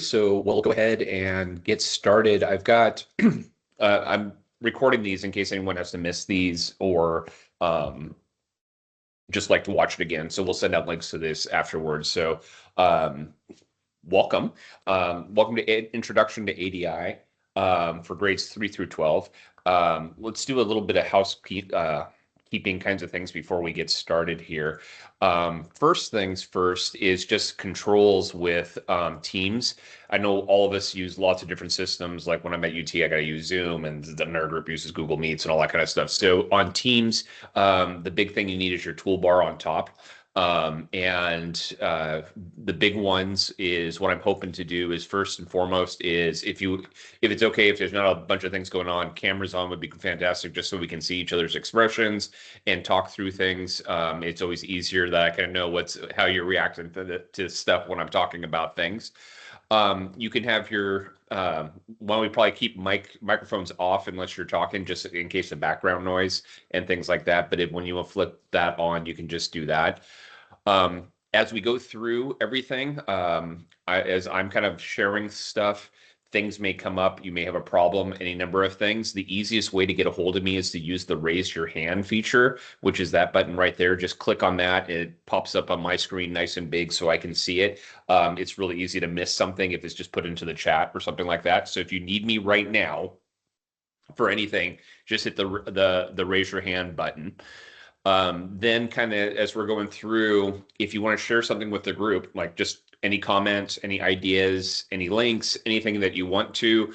So we'll go ahead and get started. I've got, I'm recording these in case anyone has to miss these or just like to watch it again. So we'll send out links to this afterwards. So um, welcome. Welcome to Introduction to ADI for grades 3 through 12. Let's do a little bit of keeping kinds of things before we get started here. First things first is just controls with Teams. I know all of us use lots of different systems. Like when I'm at UT, I got to use Zoom, and the nerd group uses Google Meets and all that kind of stuff. So on Teams, the big thing you need is your toolbar on top. The big ones is what I'm hoping to do is first and foremost is if it's okay, if there's not a bunch of things going on, cameras on would be fantastic just so we can see each other's expressions and talk through things. It's always easier that I kind of know how you're reacting to stuff when I'm talking about things. You can have your why don't we probably keep microphones off unless you're talking, just in case of background noise and things like that. But when you flip that on, you can just do that. As we go through everything, as I'm kind of sharing stuff, things may come up. You may have a problem, any number of things. The easiest way to get a hold of me is to use the raise your hand feature, which is that button right there. Just click on that. It pops up on my screen nice and big so I can see it. It's really easy to miss something if it's just put into the chat or something like that. So if you need me right now for anything, just hit the raise your hand button. Then kind of as we're going through, if you want to share something with the group, like just any comments, any ideas, any links, anything that you want to,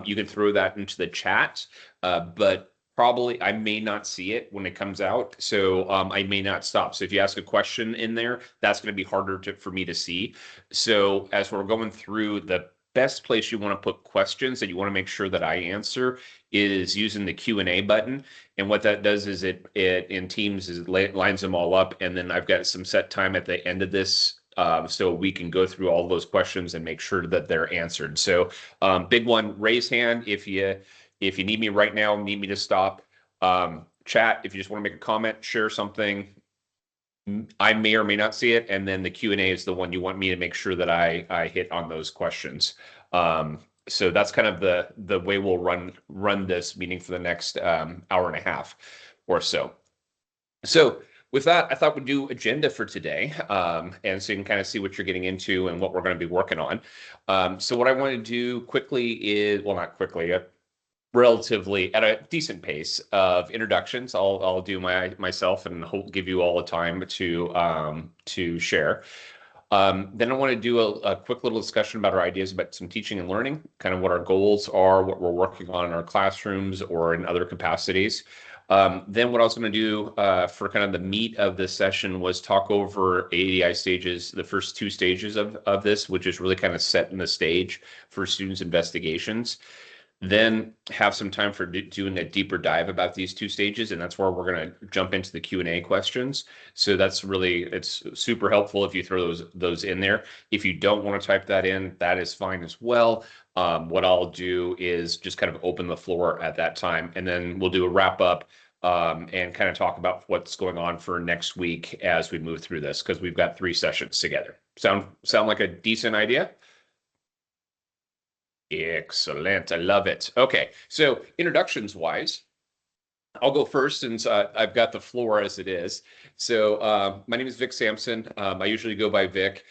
you can throw that into the chat. But probably I may not see it when it comes out. So I may not stop. So if you ask a question in there, that's going to be harder for me to see. So as we're going through, the best place you want to put questions that you want to make sure that I answer is using the Q&A button. And what that does is it in Teams lines them all up. And then I've got some set time at the end of this so we can go through all those questions and make sure that they're answered. So big one, raise hand if you need me right now, need me to stop. Chat if you just want to make a comment, share something. I may or may not see it, and then the Q&A is the one you want me to make sure that I hit on those questions. So that's kind of the way we'll run this meeting for the next hour and a half or so. So with that, I thought we'd do agenda for today, and so you can kind of see what you're getting into and what we're going to be working on. So what I want to do quickly is, well, not quickly, relatively at a decent pace of introductions. I'll do myself and give you all the time to share. Then I want to do a quick little discussion about our ideas about some teaching and learning, kind of what our goals are, what we're working on in our classrooms or in other capacities. Then what I was going to do for kind of the meat of this session was talk over ADI stages, the first two stages of this, which is really kind of setting the stage for students' investigations. Then have some time for doing a deeper dive about these two stages, and that's where we're going to jump into the Q&A questions. So it's super helpful if you throw those in there. If you don't want to type that in, that is fine as well. What I'll do is just kind of open the floor at that time, and then we'll do a wrap up and kind of talk about what's going on for next week as we move through this, because we've got 3 sessions together. Sound like a decent idea? Excellent. I love it. Okay, so introductions wise, I'll go first since I've got the floor as it is. So my name is Vic Sampson. I usually go by Vic.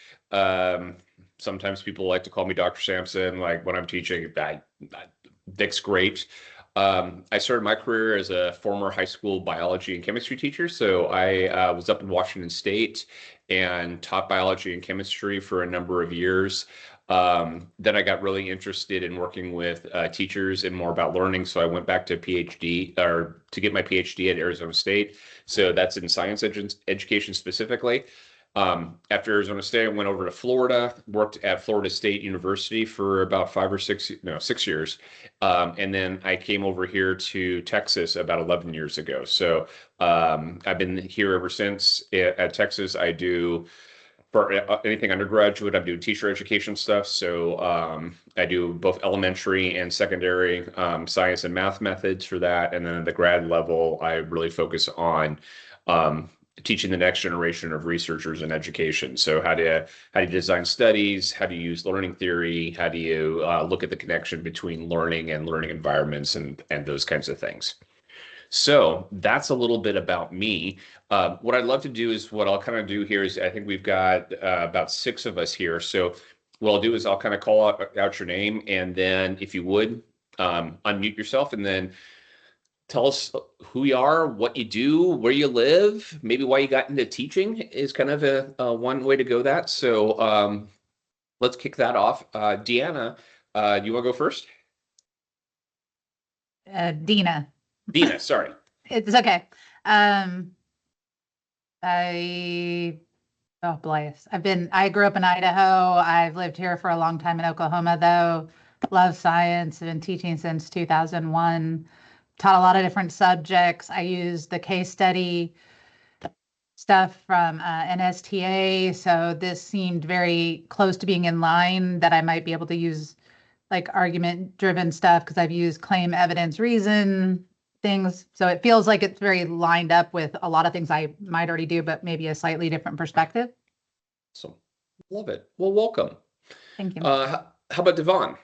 Sometimes people like to call me Dr. Sampson, like when I'm teaching. Vic's great. I started my career as a former high school biology and chemistry teacher. So I was up in Washington State and taught biology and chemistry for a number of years. Then I got really interested in working with teachers and more about learning. So I went back to get my PhD at Arizona State. So that's in science education specifically. After Arizona State, I went over to Florida, worked at Florida State University for about 6 years. And then I came over here to Texas about 11 years ago. So I've been here ever since. At Texas, I do for anything undergraduate, I'm doing teacher education stuff. So I do both elementary and secondary science and math methods for that. And then at the grad level, I really focus on teaching the next generation of researchers in education. So how do you design studies? How do you use learning theory? How do you look at the connection between learning and learning environments and those kinds of things? So that's a little bit about me. What I'd love to do is what I'll kind of do here is I think we've got about 6 of us here. So what I'll do is I'll kind of call out your name, and then if you would unmute yourself, and then tell us who you are, what you do, where you live, maybe why you got into teaching is kind of a one way to go that. So let's kick that off. Deanna, do you want to go first? Dina. Dina, sorry. It's okay. Oh, Blaze. I grew up in Idaho. I've lived here for a long time in Oklahoma, though. Love science. I've been teaching since 2001. Taught a lot of different subjects. I use the case study stuff from NSTA. So this seemed very close to being in line that I might be able to use like argument driven stuff because I've used claim, evidence, reason things. So it feels like it's very lined up with a lot of things I might already do, but maybe a slightly different perspective. So love it. Well, welcome. Thank you. How about Devon?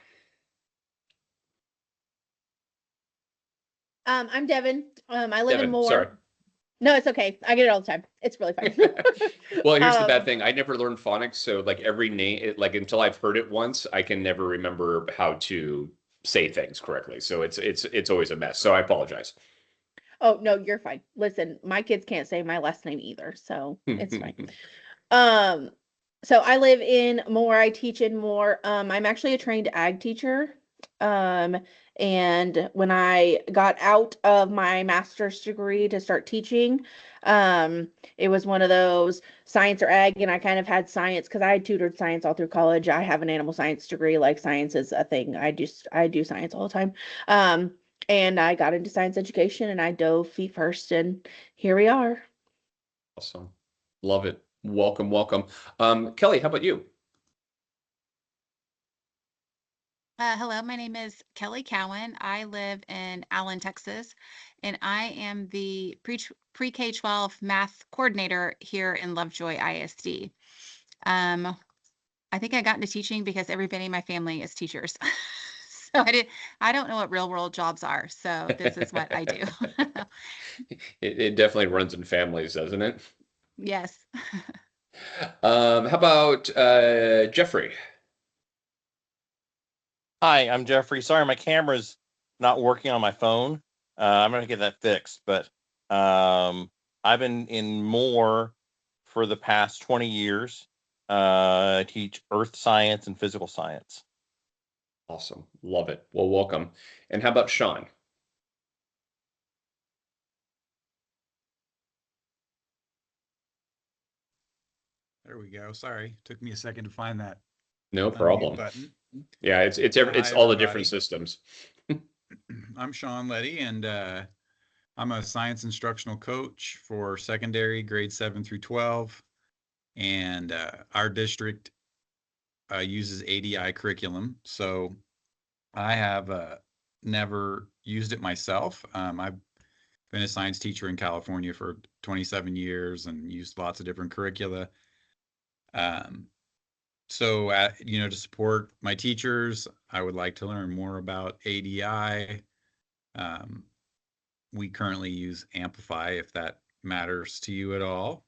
I'm Devin. I live Devin, in Moore. sorry. No, it's okay. I get it all the time. It's really fun. Well, here's the bad thing. I never learned phonics, so like every name, like until I've heard it once, I can never remember how to say things correctly. So it's always a mess. So I apologize. Oh, no, you're fine. Listen, my kids can't say my last name either, so it's fine. So I live in Moore. I teach in Moore. I'm actually a trained ag teacher. And when I got out of my master's degree to start teaching, it was one of those science or ag, and I kind of had science because I had tutored science all through college. I have an animal science degree, like science is a thing. I do science all the time. And I got into science education and I dove feet first, and here we are. Awesome. Love it. Welcome, welcome. Kelly, how about you? Hello, my name is Kelly Cowan. I live in Allen, Texas, and I am the pre-K-12 math coordinator here in Lovejoy ISD. I think I got into teaching because everybody in my family is teachers. So I don't know what real world jobs are. So this is what I do. It definitely runs in families, doesn't it? Yes. How about Jeffrey? Hi, I'm Jeffrey. Sorry, my camera's not working on my phone. I'm gonna get that fixed, but I've been in Moore for the past 20 years. I teach earth science and physical science. Awesome. Love it. Well, welcome. And how about Sean? There we go. Sorry, took me a second to find that No unmute problem. button. Yeah, it's Hi, all the different everybody. systems. I'm Sean Letty, and I'm a science instructional coach for secondary grade 7 through 12. And our district uses ADI curriculum. So I have never used it myself. I've been a science teacher in California for 27 years and used lots of different curricula. So, to support my teachers, I would like to learn more about ADI. We currently use Amplify, if that matters to you at all.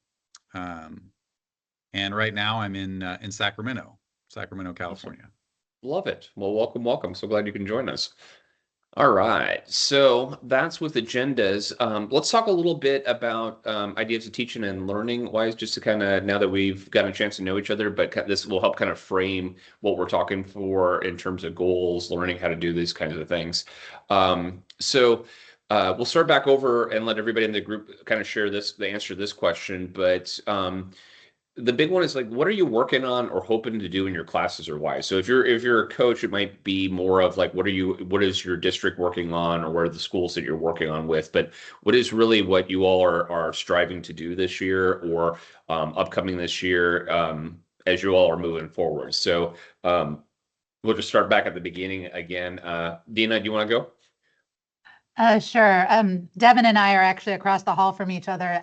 And right now I'm in Sacramento, California. Love it. Well, welcome, welcome. So glad you can join us. All right. So that's with agendas. Let's talk a little bit about ideas of teaching and learning wise, just to kind of, now that we've gotten a chance to know each other, but this will help kind of frame what we're talking for in terms of goals, learning how to do these kinds of things. So we'll start back over and let everybody in the group kind of share the answer to this question. But the big one is like, what are you working on or hoping to do in your classes, or why? So if you're a coach, it might be more of like, what is your district working on, or what are the schools that you're working on with? But what is really what you all are striving to do this year, or upcoming this year, as you all are moving forward? So we'll just start back at the beginning again. Dina, do you want to go? Sure. Devin and I are actually across the hall from each other.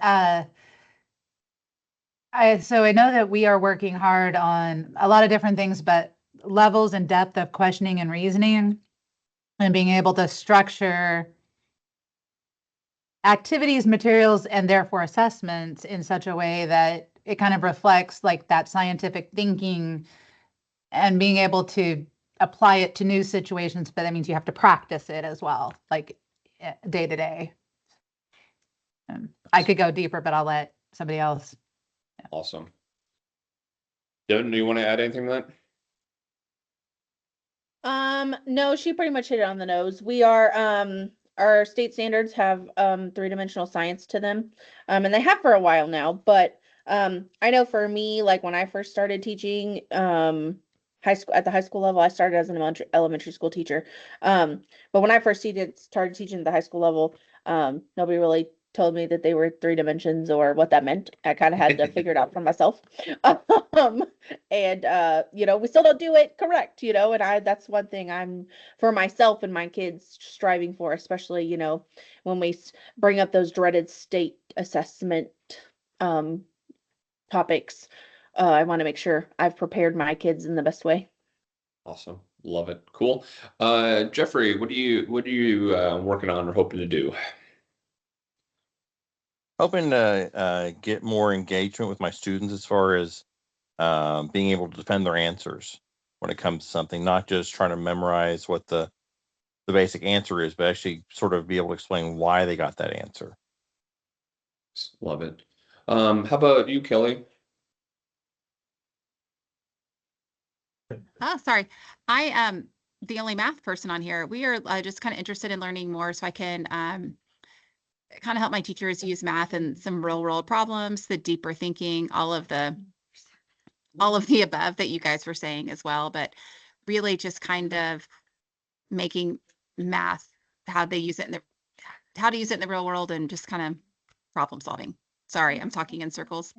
So I know that we are working hard on a lot of different things, but levels and depth of questioning and reasoning and being able to structure activities, materials, and therefore assessments in such a way that it kind of reflects like that scientific thinking and being able to apply it to new situations, but that means you have to practice it as well, like day to day. I could go deeper, but I'll let somebody else. Awesome. Devin, do you want to add anything to that? No, she pretty much hit it on the nose. We are, our state standards have, three-dimensional science to them. And they have for a while now, but, I know for me, like when I first started teaching, at the high school level, I started as an elementary school teacher. But when I first started teaching at the high school level, nobody really told me that they were three dimensions or what that meant. I kind of had to figure it out for myself. And you know, we still don't do it correct, you know, and that's one thing I'm for myself and my kids striving for, especially, you know, when we bring up those dreaded state assessment topics. I want to make sure I've prepared my kids in the best way. Awesome. Love it. Cool. Jeffrey, what are you working on or hoping to do? Hoping to get more engagement with my students as far as being able to defend their answers when it comes to something, not just trying to memorize what the basic answer is, but actually sort of be able to explain why they got that answer. Love it. How about you, Kelly? Oh, sorry. I am the only math person on here. We are just kind of interested in learning more so I can kind of help my teachers use math and some real world problems, the deeper thinking, all of the above that you guys were saying as well, but really just kind of making math, how to use it in the real world and just kind of problem solving. Sorry, I'm talking in circles.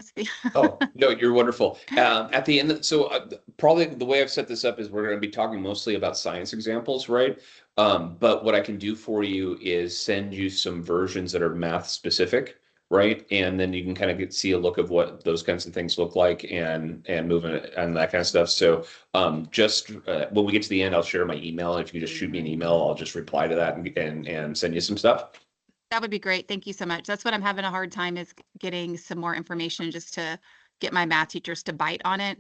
Oh, no, you're wonderful. At the end, so probably the way I've set this up is we're going to be talking mostly about science examples, right? But what I can do for you is send you some versions that are math specific, right? And then you can kind of see a look of what those kinds of things look like and moving and that kind of stuff. So just when we get to the end, I'll share my email. If you just shoot me an email, I'll just reply to that and send you some stuff. That would be great. Thank you so much. That's what I'm having a hard time is getting some more information just to get my math teachers to bite on it.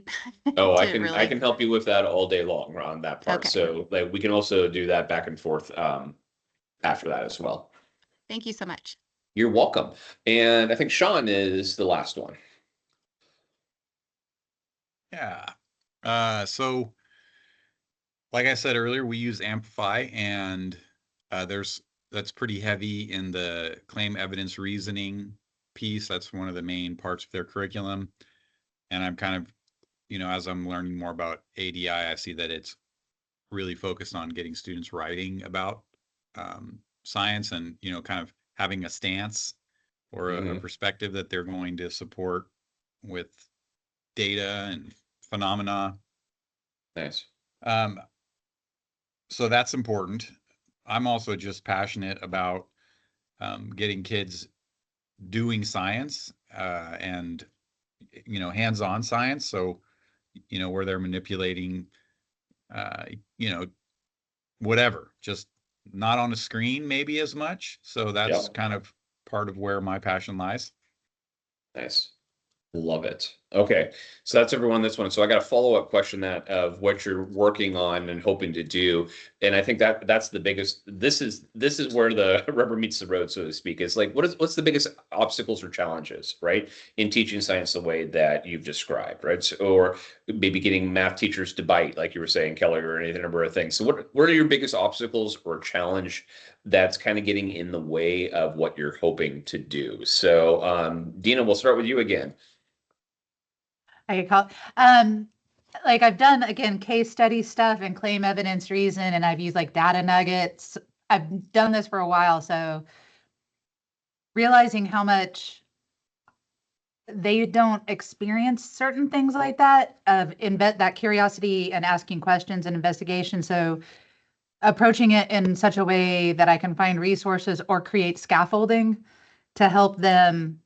Oh, I to can really- help you with that all day long on that part. Okay. So like we can also do that back and forth after that as well. Thank you so much. You're welcome. And I think Sean is the last one. Yeah. So like I said earlier, we use Amplify, and that's pretty heavy in the claim evidence reasoning piece. That's one of the main parts of their curriculum. And I'm kind of, you know, as I'm learning more about ADI, I see that it's really focused on getting students writing about science and, you know, kind of having a stance or a perspective that they're going to support with data and phenomena. Nice. So that's important. I'm also just passionate about getting kids doing science and, you know, hands-on science. So, you know, where they're manipulating, you know, whatever, just not on a screen maybe as much. So that's kind of part of where my passion lies. Nice. Love it. Okay. So that's everyone this one. So I got a follow-up question that of what you're working on and hoping to do. And I think that's the biggest, this is where the rubber meets the road, so to speak. Is like, what's the biggest obstacles or challenges, right? In teaching science the way that you've described, right? So, or maybe getting math teachers to bite, like you were saying, Kelly, or any number of things. So what are your biggest obstacles or challenge that's kind of getting in the way of what you're hoping to do? So Dina, we'll start with you again. I could call, like I've done again, case study stuff and claim evidence reason, and I've used like data nuggets. I've done this for a while. So realizing how much they don't experience certain things like that of embed that curiosity and asking questions and investigation. So approaching it in such a way that I can find resources or create scaffolding to help them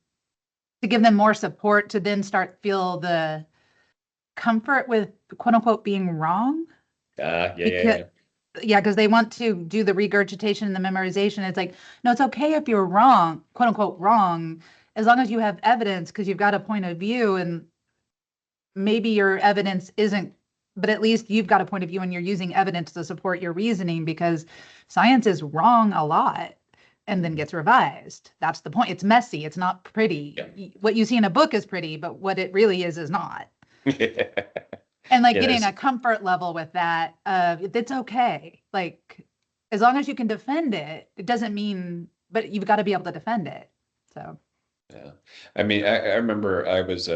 to give them more support to then start feel the comfort with quote unquote being wrong. Yeah. Yeah, because they want to do the regurgitation and the memorization. It's like, no, it's okay if you're wrong, quote unquote wrong, as long as you have evidence because you've got a point of view and maybe your evidence isn't, but at least you've got a point of view and you're using evidence to support your reasoning because science is wrong a lot and then gets revised. That's the point. It's messy. It's not pretty. Yeah. What you see in a book is pretty, but what it really is not. And like Yeah, getting there's- a comfort level with that, it's okay. Like as long as you can defend it, it doesn't mean, but you've got to be able to defend it. So Yeah. I mean, I remember I was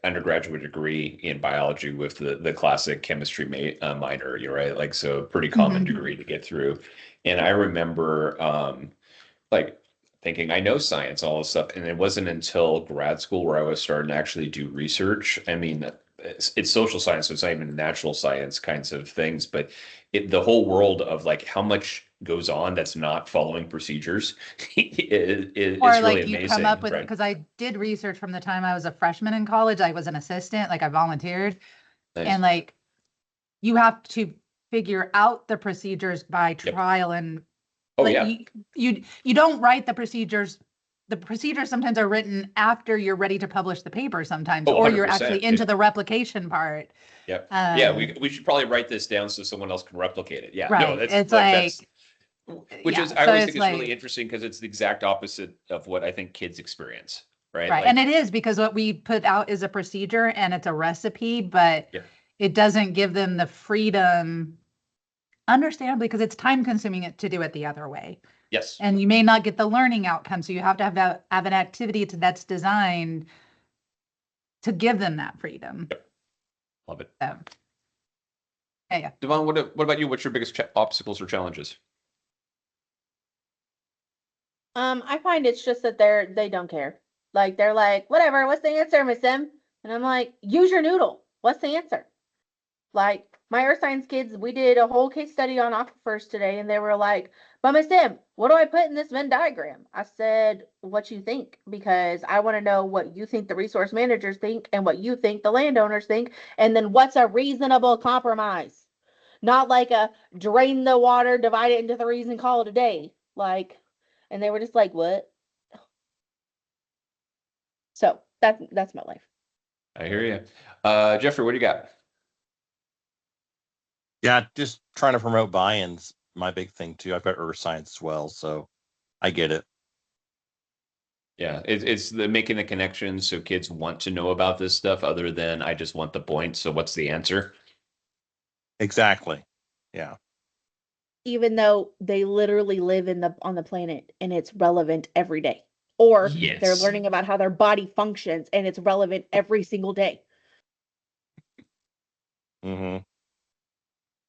undergraduate degree in biology with the classic chemistry minor, you're right? Like, so pretty common Mhm. degree to get through. And I remember like thinking I know science, all this stuff. And it wasn't until grad school where I was starting to actually do research. I mean, it's social science, so it's not even natural science kinds of things, but the whole world of like how much goes on that's not following procedures is or really like you amazing. come up with, right? because I did research from the time I was a freshman in college. I was an assistant, like I volunteered, Nice. and like you have to figure out the procedures by Yep. trial and Oh like yeah. you don't write the procedures. The procedures sometimes are written after you're ready to publish the paper sometimes, Oh, or you're 100%. actually into the replication part. Yep. Yeah, Um, we should probably write this down so someone else can replicate it. Yeah. No, Right. that's It's that's which yeah, is I so always it's think is really like- interesting because it's the exact opposite of what I think kids experience. Right. Right. Like, And it is because what we put out is a procedure and it's a recipe, but Yeah. it doesn't give them the freedom, understandably, because it's time consuming to do it the other way. yes. And you may not get the learning outcome. So you have to have an activity that's designed to give them that freedom. Love it. So, yeah. Devon, what about you? What's your biggest obstacles or challenges? I find it's just that they don't care. Like they're like, whatever, what's the answer, Miss M? And I'm like, use your noodle. What's the answer? Like my earth science kids, we did a whole case study on aquifers today, and they were like, but Miss M, what do I put in this Venn diagram? I said, what you think, because I want to know what you think the resource managers think and what you think the landowners think, and then what's a reasonable compromise. Not like a drain the water, divide it into threes, and call it a day. Like, and they were just like, what? So that's my life. I hear you. Jeffrey, what do you got? Yeah, just trying to promote buy-ins, my big thing too. I've got earth science as well, so I get it. Yeah, it's the making the connections so kids want to know about this stuff other than I just want the point. So what's the answer? Exactly. Yeah. Even though they literally live on the planet and it's relevant every day. Or they're Yes. learning about how their body functions and it's relevant every single day. Mm-hmm.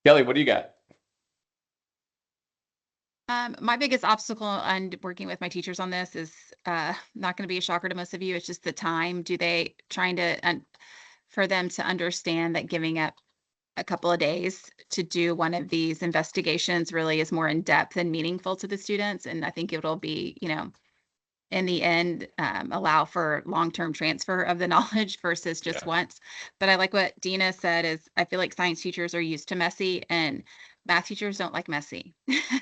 Kelly, what do you got? My biggest obstacle on working with my teachers on this is not going to be a shocker to most of you. It's just the time. Do they trying to for them to understand that giving up a couple of days to do one of these investigations really is more in depth and meaningful to the students. And I think it'll be, in the end, allow for long-term transfer of the knowledge versus just Yeah. once. But I like what Dina said is I feel like science teachers are used to messy and math teachers don't like messy.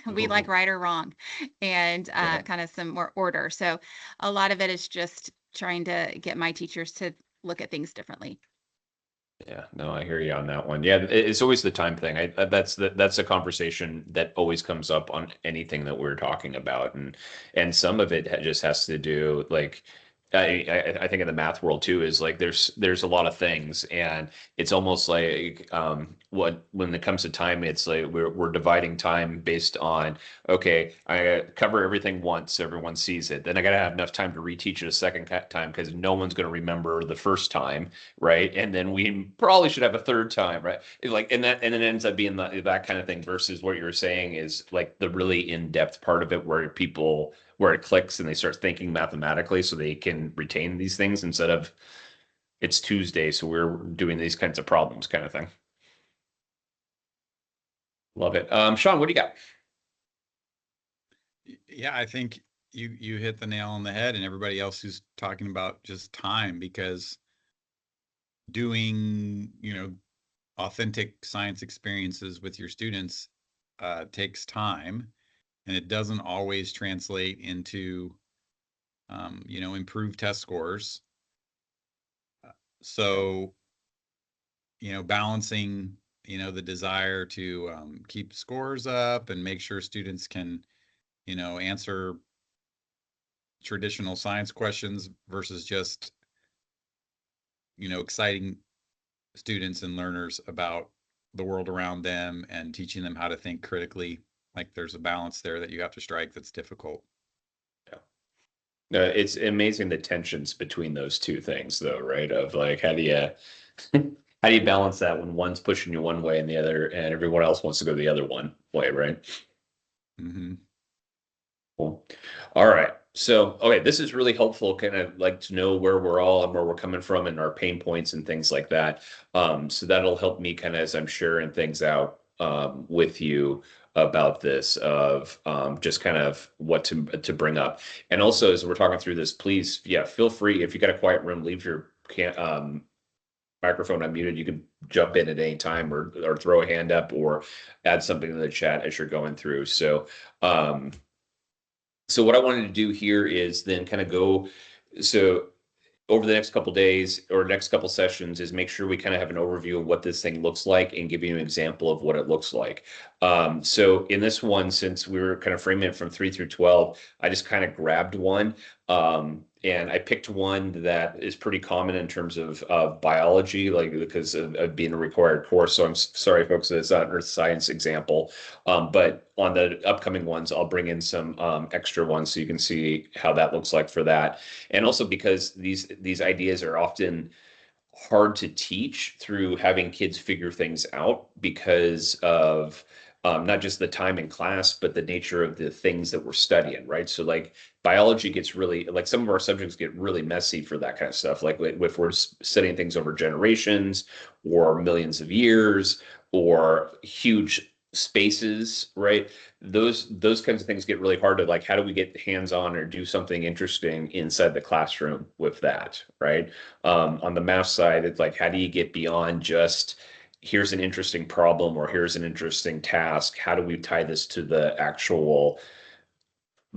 We like right or wrong and Yeah. kind of some more order. So a lot of it is just trying to get my teachers to look at things differently. Yeah, no, I hear you on that one. Yeah, it's always the time thing. That's a conversation that always comes up on anything that we're talking about, and some of it just has to do like I think in the math world too is like there's a lot of things, and it's almost like when it comes to time, it's like we're dividing time based on okay, I cover everything once, everyone sees it, then I gotta have enough time to reteach it a second time because no one's gonna remember the first time, right? And then we probably should have a third time, right? Like and it ends up being that kind of thing versus what you're saying is like the really in-depth part of it where it clicks and they start thinking mathematically so they can retain these things instead of it's Tuesday, so we're doing these kinds of problems kind of thing. Love it. Sean, what do you got? Yeah, I think you hit the nail on the head, and everybody else who's talking about just time, because doing, authentic science experiences with your students takes time, and it doesn't always translate into improved test scores. So, balancing, the desire to keep scores up and make sure students can, answer traditional science questions versus just, exciting students and learners about the world around them and teaching them how to think critically. Like, there's a balance there that you have to strike that's difficult. It's amazing the tensions between those two things, though, right? Of like, how do you how do you balance that when one's pushing you one way and the other, and everyone else wants to go the other one way, right? Mm-hmm. Cool. All right. So, okay, this is really helpful. Kind of like to know where we're all and where we're coming from and our pain points and things like that. So that'll help me kind of as I'm sharing things out with you about this of just kind of what to bring up. And also, as we're talking through this, please, yeah, feel free if you got a quiet room, leave your microphone unmuted. You can jump in at any time or throw a hand up or add something in the chat as you're going through. So. So what I wanted to do here is then kind of go, so over the next couple days or next couple sessions is make sure we kind of have an overview of what this thing looks like and give you an example of what it looks like. So in this one, since we were kind of framing it from 3 through 12, I just kind of grabbed one. And I picked one that is pretty common in terms of biology, like because of being a required course. So I'm sorry, folks, that it's not an earth science example. But on the upcoming ones, I'll bring in some extra ones so you can see how that looks like for that. And also because these ideas are often hard to teach through having kids figure things out because of not just the time in class, but the nature of the things that we're studying, right? So like biology gets really, like some of our subjects get really messy for that kind of stuff. Like if we're studying things over generations or millions of years or huge spaces, right? Those kinds of things get really hard to like, how do we get hands-on or do something interesting inside the classroom with that, right? On the math side, it's like, how do you get beyond just here's an interesting problem or here's an interesting task? How do we tie this to the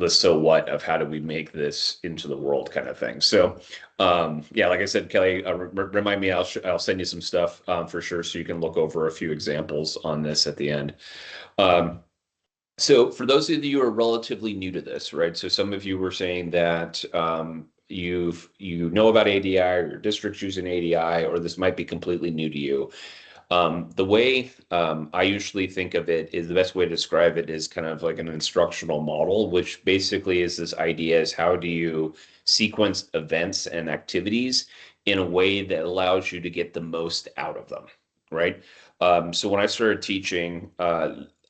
so what of how do we make this into the world kind of thing? So, yeah, like I said, Kelly, remind me, I'll send you some stuff for sure so you can look over a few examples on this at the end. So for those of you who are relatively new to this, right? So some of you were saying that you know about ADI or your district's using ADI, or this might be completely new to you. The way I usually think of it is the best way to describe it is kind of like an instructional model, which basically is this idea is how do you sequence events and activities in a way that allows you to get the most out of them, right? So when I started teaching,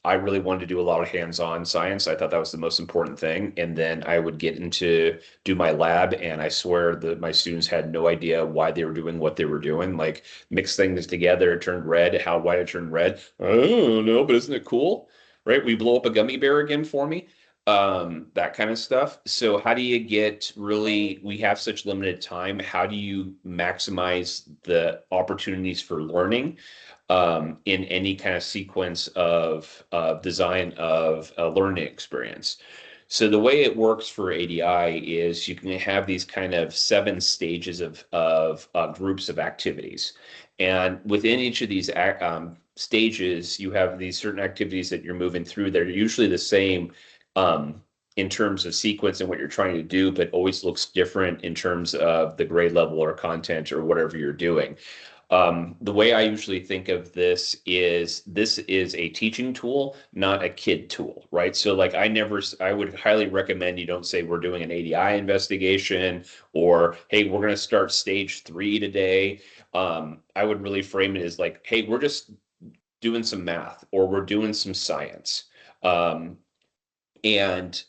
I really wanted to do a lot of hands-on science. I thought that was the most important thing. And then I would get into do my lab, and I swear that my students had no idea why they were doing what they were doing. Like mix things together, it turned red. Why it turned red? I don't know, but isn't it cool? Right? We blow up a gummy bear again for me. That kind of stuff. So how do you get really, we have such limited time. How do you maximize the opportunities for learning? In any kind of sequence of design of a learning experience. So the way it works for ADI is you can have these kind of 7 stages of groups of activities. And within each of these stages, you have these certain activities that you're moving through. They're usually the same in terms of sequence and what you're trying to do, but always looks different in terms of the grade level or content or whatever you're doing. The way I usually think of this is a teaching tool, not a kid tool, right? So like I would highly recommend you don't say we're doing an ADI investigation or, hey, we're going to start stage 3 today. I would really frame it as like, hey, we're just doing some math or we're doing some science. And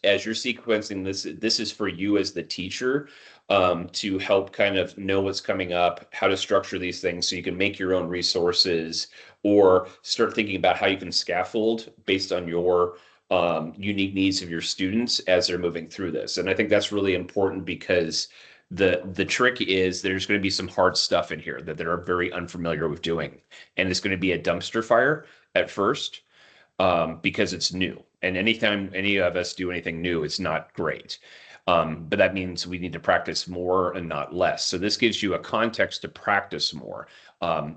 as you're sequencing this is for you as the teacher to help kind of know what's coming up, how to structure these things so you can make your own resources or start thinking about how you can scaffold based on your unique needs of your students as they're moving through this. And I think that's really important because the trick is there's going to be some hard stuff in here that they're very unfamiliar with doing. And it's going to be a dumpster fire at first because it's new. And anytime any of us do anything new, it's not great. But that means we need to practice more and not less. So this gives you a context to practice more.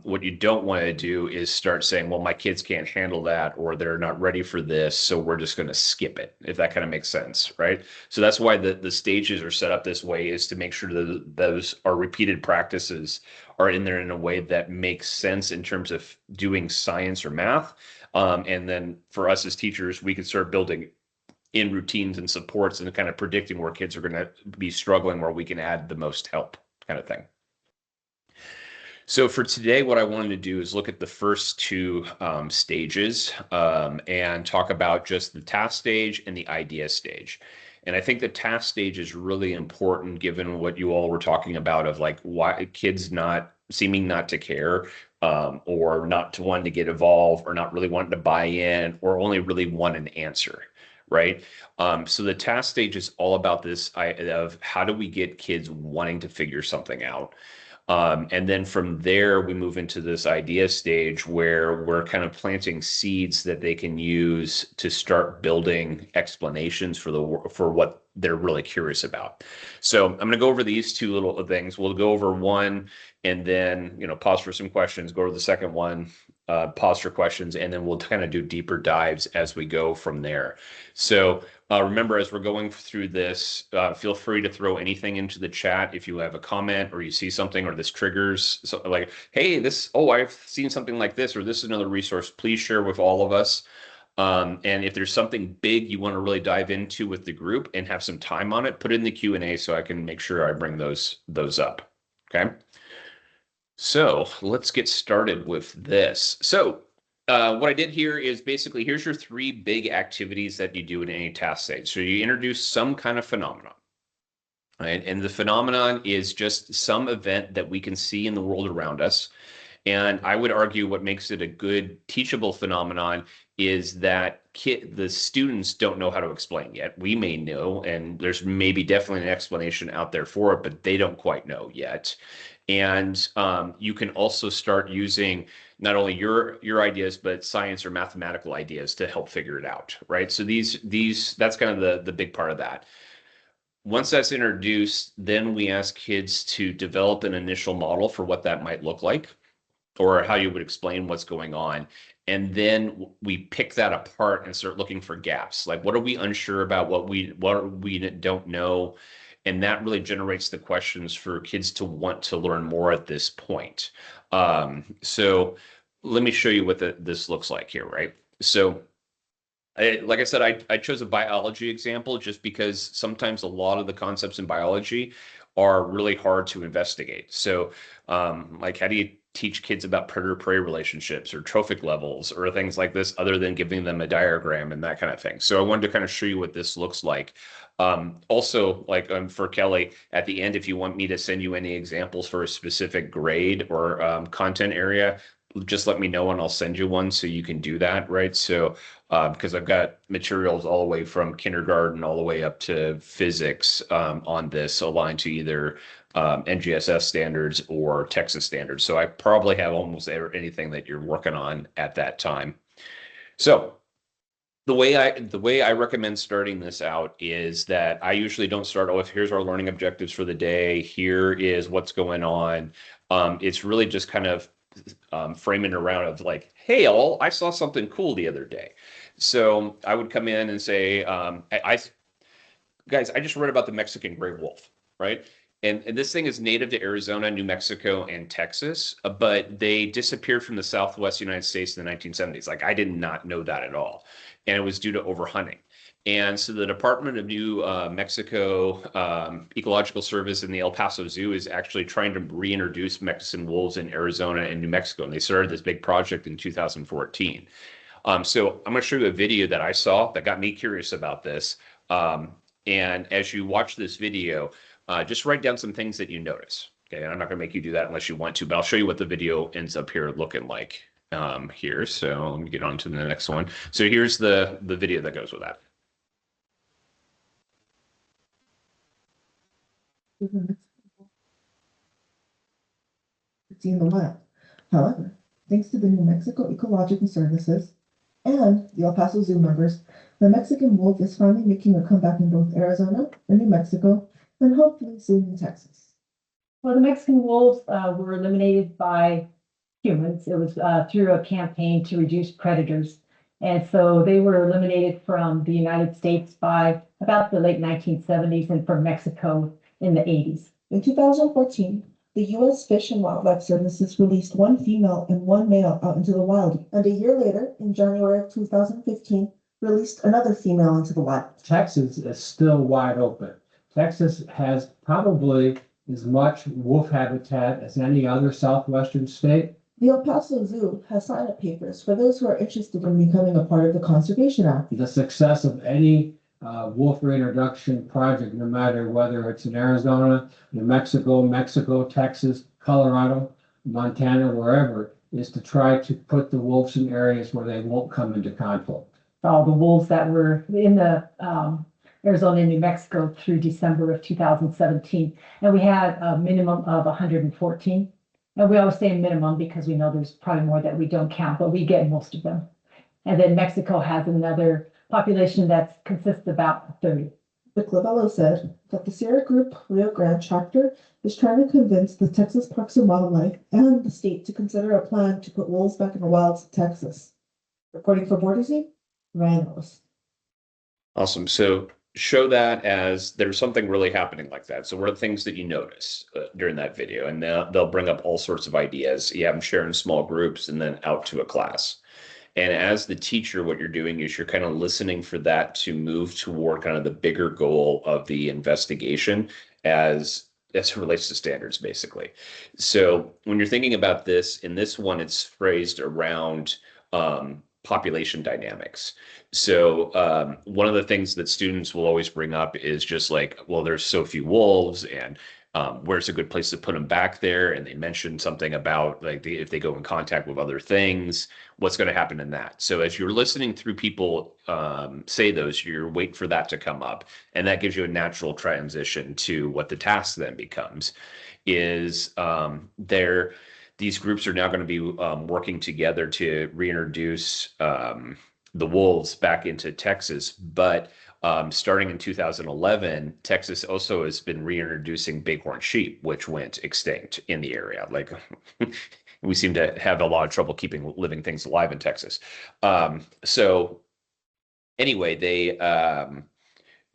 What you don't want to do is start saying, well, my kids can't handle that, or they're not ready for this, so we're just going to skip it, if that kind of makes sense, right? So that's why the stages are set up this way, is to make sure that those are repeated practices are in there in a way that makes sense in terms of doing science or math. And then for us as teachers, we can start building in routines and supports and kind of predicting where kids are going to be struggling, where we can add the most help, kind of thing. So for today, what I wanted to do is look at the first two stages and talk about just the task stage and the idea stage. And I think the task stage is really important given what you all were talking about of like why kids not seeming not to care or not to want to get involved or not really wanting to buy in or only really want an answer. Right. So the task stage is all about this idea of how do we get kids wanting to figure something out? And then from there, we move into this idea stage where we're kind of planting seeds that they can use to start building explanations for what they're really curious about. So I'm going to go over these two little things. We'll go over one and then, pause for some questions, go over the second one, pause for questions, and then we'll kind of do deeper dives as we go from there. So remember, as we're going through this, feel free to throw anything into the chat if you have a comment or you see something or this triggers something like, hey, I've seen something like this, or this is another resource. Please share with all of us. And if there's something big you want to really dive into with the group and have some time on it, put it in the Q&A so I can make sure I bring those up. Okay. So let's get started with this. So what I did here is basically, here's your three big activities that you do in any task stage. So you introduce some kind of phenomenon, right? And the phenomenon is just some event that we can see in the world around us. And I would argue what makes it a good teachable phenomenon is that the students don't know how to explain yet. We may know, and there's maybe definitely an explanation out there for it, but they don't quite know yet. And you can also start using not only your ideas, but science or mathematical ideas to help figure it out, right? So that's kind of the big part of that. Once that's introduced, then we ask kids to develop an initial model for what that might look like, or how you would explain what's going on. And then we pick that apart and start looking for gaps. Like, what are we unsure about? What we don't know? And that really generates the questions for kids to want to learn more at this point. So let me show you what this looks like here, right? So like I said, I chose a biology example just because sometimes a lot of the concepts in biology are really hard to investigate. So like, how do you teach kids about predator-prey relationships or trophic levels or things like this other than giving them a diagram and that kind of thing? So I wanted to kind of show you what this looks like. Also, like for Kelly, at the end, if you want me to send you any examples for a specific grade or content area, just let me know and I'll send you one so you can do that, right? So because I've got materials all the way from kindergarten all the way up to physics on this, aligned to either NGSS standards or Texas standards. So I probably have almost anything that you're working on at that time. So the way I recommend starting this out is that I usually don't start with, here's our learning objectives for the day, here is what's going on. It's really just kind of framing around of like, hey, I saw something cool the other day. So I would come in and say, guys, I just read about the Mexican gray wolf, right? And this thing is native to Arizona, New Mexico, and Texas, but they disappeared from the Southwest United States in the 1970s. Like, I did not know that at all. And it was due to overhunting. And so the Department of New Mexico Ecological Service and the El Paso Zoo is actually trying to reintroduce Mexican wolves in Arizona and New Mexico. And they started this big project in 2014. So I'm going to show you a video that I saw that got me curious about this. And as you watch this video, just write down some things that you notice. Okay, I'm not going to make you do that unless you want to, but I'll show you what the video ends up here looking like. here. So let me get on to the next one. So here's the video that goes with that. In the wild. However, thanks to the New Mexico Ecological Services and the El Paso Zoo members, the Mexican wolf is finally making a comeback in both Arizona and New Mexico, and hopefully soon in Texas. Well, the Mexican wolves were eliminated by humans. It was through a campaign to reduce predators. And so they were eliminated from the United States by about the late 1970s and from Mexico in the 80s. In 2014, the U.S. Fish and Wildlife Services released one female and one male out into the wild, and a year later, in January of 2015, released another female into the wild. Texas is still wide open. Texas has probably as much wolf habitat as any other southwestern state. The El Paso Zoo has sign-up papers for those who are interested in becoming a part of the Conservation Act. The success of any wolf reintroduction project, no matter whether it's in Arizona, New Mexico, Texas, Colorado, Montana, wherever, is to try to put the wolves in areas where they won't come into conflict. All the wolves that were in the Arizona and New Mexico through December of 2017. And we had a minimum of 114. And we always say minimum because we know there's probably more that we don't count, but we get most of them. And then Mexico has another population that consists about 30. The Clavello said that the Sierra Group Rio Grande chapter is trying to convince the Texas Parks and Wildlife and the state to consider a plan to put wolves back in the wilds of Texas. Reporting for Bordersy, Ryan Ellis. Awesome. So show that as there's something really happening like that. So what are the things that you notice during that video? And they'll bring up all sorts of ideas. You have them share in small groups and then out to a class. And as the teacher, what you're doing is you're kind of listening for that to move toward kind of the bigger goal of the investigation as it relates to standards, basically. So when you're thinking about this, in this one, it's phrased around population dynamics. So one of the things that students will always bring up is just like, well, there's so few wolves, and where's a good place to put them back there? And they mentioned something about like if they go in contact with other things, what's going to happen in that? So as you're listening through people say those, you're waiting for that to come up. And that gives you a natural transition to what the task then becomes is these groups are now going to be working together to reintroduce the wolves back into Texas. But starting in 2011, Texas also has been reintroducing bighorn sheep, which went extinct in the area. Like we seem to have a lot of trouble keeping living things alive in Texas. So anyway, they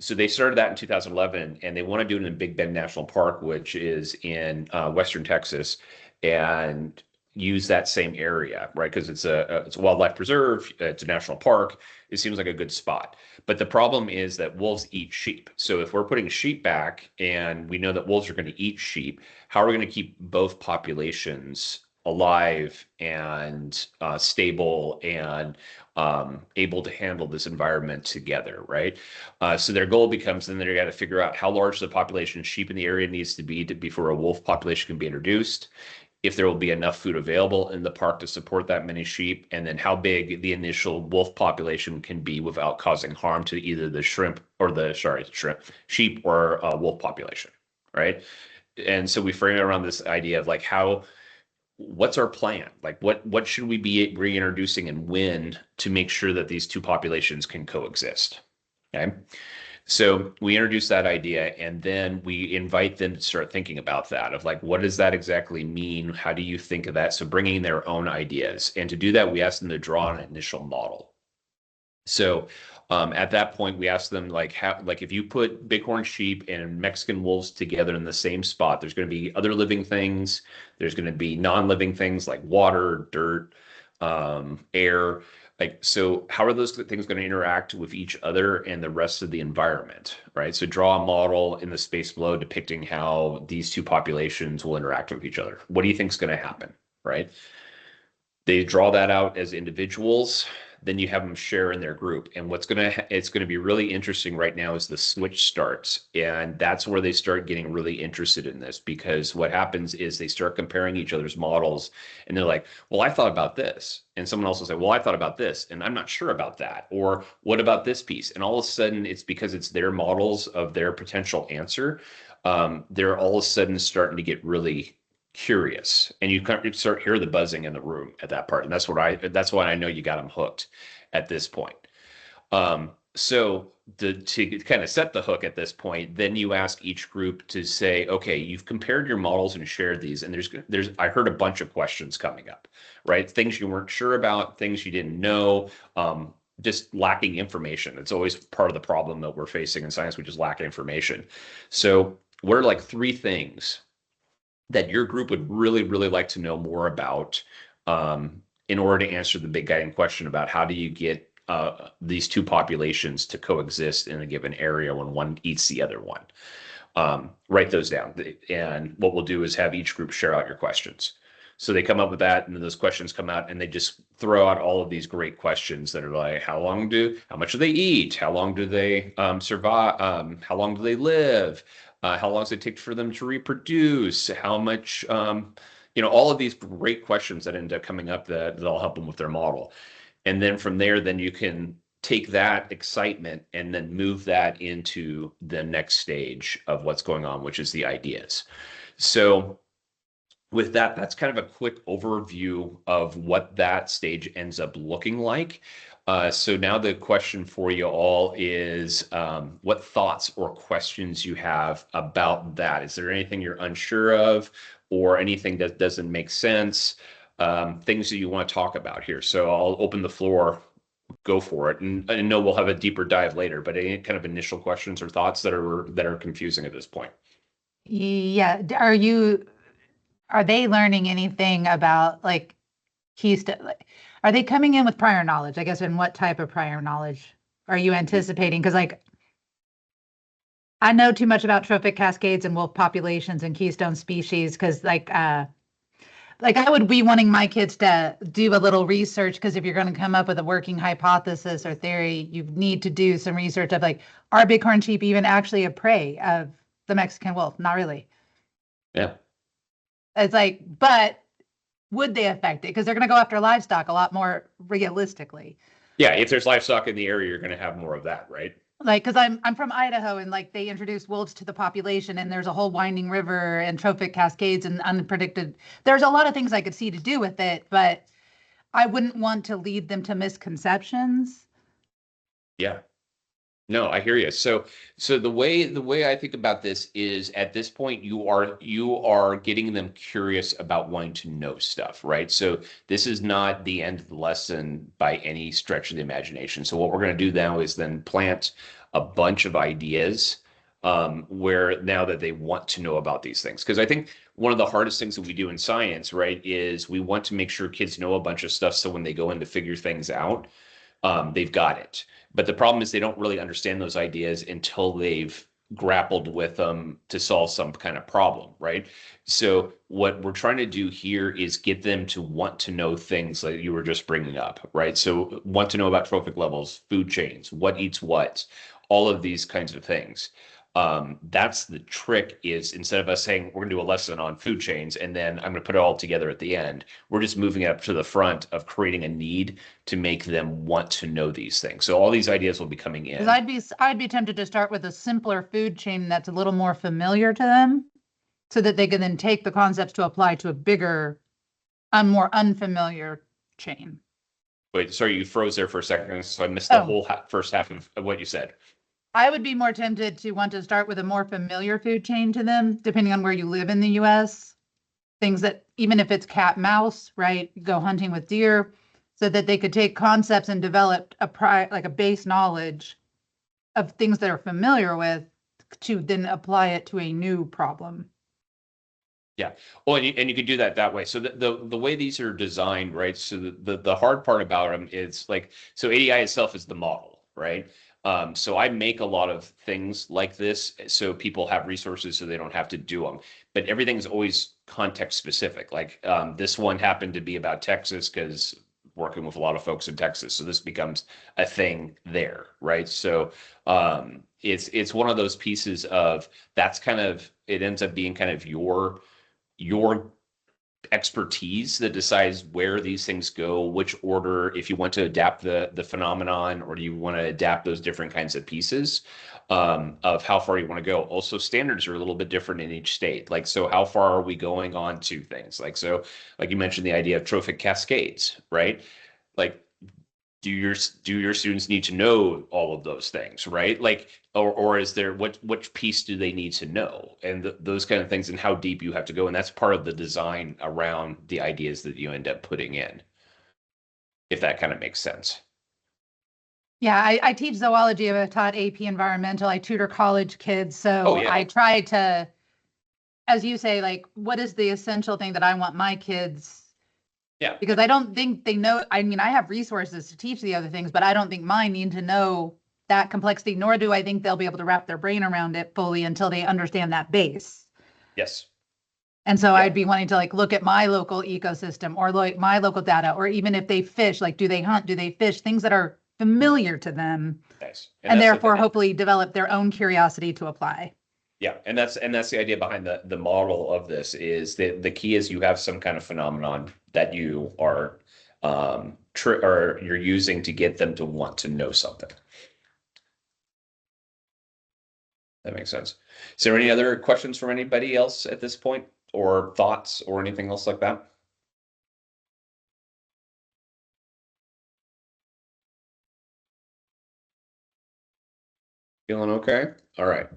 started that in 2011, and they want to do it in Big Bend National Park, which is in western Texas, and use that same area, right? Because it's a wildlife preserve, it's a national park. It seems like a good spot. But the problem is that wolves eat sheep. So if we're putting sheep back and we know that wolves are going to eat sheep, how are we going to keep both populations alive and stable and able to handle this environment together, right? So their goal becomes then they got to figure out how large the population of sheep in the area needs to be before a wolf population can be introduced, if there will be enough food available in the park to support that many sheep, and then how big the initial wolf population can be without causing harm to either the sheep or wolf population, right? And so we frame it around this idea of like what's our plan? Like what should we be reintroducing and when to make sure that these two populations can coexist, okay? So we introduce that idea, and then we invite them to start thinking about that of like, what does that exactly mean? How do you think of that? So bringing their own ideas. And to do that, we ask them to draw an initial model. So at that point, we ask them like if you put bighorn sheep and Mexican wolves together in the same spot, there's going to be other living things. There's going to be non-living things like water, dirt, air. So how are those things going to interact with each other and the rest of the environment, right? So draw a model in the space below depicting how these two populations will interact with each other. What do you think is going to happen, right? They draw that out as individuals. then you have them share in their group. And it's going to be really interesting right now is the switch starts. And that's where they start getting really interested in this, because what happens is they start comparing each other's models and they're like, well, I thought about this. And someone else will say, well, I thought about this and I'm not sure about that. Or what about this piece? And all of a sudden it's because it's their models of their potential answer. They're all of a sudden starting to get really curious, and you start hear the buzzing in the room at that part. And that's why I know you got them hooked at this point. So to kind of set the hook at this point, then you ask each group to say, okay, you've compared your models and shared these, and I heard a bunch of questions coming up, right? Things you weren't sure about, things you didn't know, just lacking information. It's always part of the problem that we're facing in science. We just lack information. So what are like 3 things that your group would really, really like to know more about in order to answer the big guiding question about how do you get these 2 populations to coexist in a given area when one eats the other one? Write those down. And what we'll do is have each group share out your questions. So they come up with that, and then those questions come out, and they just throw out all of these great questions that are like, how much do they eat? How long do they survive? How long do they live? How long does it take for them to reproduce? How much, all of these great questions that end up coming up that'll help them with their model. And then from there, then you can take that excitement and then move that into the next stage of what's going on, which is the ideas. So with that, that's kind of a quick overview of what that stage ends up looking like. So now the question for you all is what thoughts or questions you have about that. Is there anything you're unsure of or anything that doesn't make sense? Things that you want to talk about here. So I'll open the floor, go for it. And I know we'll have a deeper dive later, but any kind of initial questions or thoughts that are confusing at this point? Yeah. Are they learning anything about like Keystone? Are they coming in with prior knowledge? I guess, and what type of prior knowledge are you anticipating? Because like, I know too much about trophic cascades and wolf populations and keystone species because like I would be wanting my kids to do a little research, because if you're going to come up with a working hypothesis or theory, you need to do some research of like, are bighorn sheep even actually a prey of the Mexican wolf? Not really. Yeah. It's like, but would they affect it? Because they're going to go after livestock a lot more realistically. Yeah, if there's livestock in the area, you're going to have more of that, right? Like, because I'm from Idaho, and like they introduced wolves to the population, and there's a whole winding river and trophic cascades and unpredicted. There's a lot of things I could see to do with it, but I wouldn't want to lead them to misconceptions. Yeah. No, I hear you. So the way I think about this is at this point you are getting them curious about wanting to know stuff, right? So this is not the end of the lesson by any stretch of the imagination. So what we're going to do now is then plant a bunch of ideas where now that they want to know about these things. Because I think one of the hardest things that we do in science, right, is we want to make sure kids know a bunch of stuff so when they go in to figure things out, they've got it. But the problem is they don't really understand those ideas until they've grappled with them to solve some kind of problem, right? So what we're trying to do here is get them to want to know things like you were just bringing up, right? So want to know about trophic levels, food chains, what eats what, all of these kinds of things. That's the trick, is instead of us saying we're gonna do a lesson on food chains and then I'm gonna put it all together at the end, we're just moving it up to the front of creating a need to make them want to know these things. So all these ideas will be coming in. Because I'd be tempted to start with a simpler food chain that's a little more familiar to them, so that they can then take the concepts to apply to a bigger, more unfamiliar chain. Wait, sorry, you froze there for a second, so I missed the whole first half of what you said. I would be more tempted to want to start with a more familiar food chain to them, depending on where you live in the US. Things that, even if it's cat, mouse, right? Go hunting with deer, so that they could take concepts and develop like a base knowledge of things that are familiar with to then apply it to a new problem. Yeah. Well, and you could do that way. So the way these are designed, right? So the hard part about them is like, so ADI itself is the model, right? So I make a lot of things like this so people have resources so they don't have to do them. But everything's always context specific. Like this one happened to be about Texas because working with a lot of folks in Texas. So this becomes a thing there, right? So it's one of those pieces of that's kind of, it ends up being kind of your expertise that decides where these things go, which order, if you want to adapt the phenomenon, or do you want to adapt those different kinds of pieces of how far you want to go. Also, standards are a little bit different in each state. Like, so how far are we going on to things? Like, so like you mentioned the idea of trophic cascades, right? Like, do your students need to know all of those things, right? Like, or is there which piece do they need to know, and those kind of things, and how deep you have to go, and that's part of the design around the ideas that you end up putting in, if that kind of makes sense. Yeah, I teach zoology. I've taught AP environmental. I tutor college kids. So Oh, yeah. I try to, as you say, like, what is the essential thing that I want my kids? Yeah. Because I don't think they know. I mean, I have resources to teach the other things, but I don't think mine need to know that complexity, nor do I think they'll be able to wrap their brain around it fully until they understand that base. Yes. And so Yeah. I'd be wanting to like look at my local ecosystem, or like my local data, or even if they fish, like, do they hunt, do they fish, things that are familiar to them, Nice. and that's the therefore thing. hopefully develop their own curiosity to apply. Yeah, and that's the idea behind the model of this, is that the key is you have some kind of phenomenon that you are or you're using to get them to want to know something. That makes sense. Is there any other questions from anybody else at this point, or thoughts, or anything else like that? Feeling okay? All right.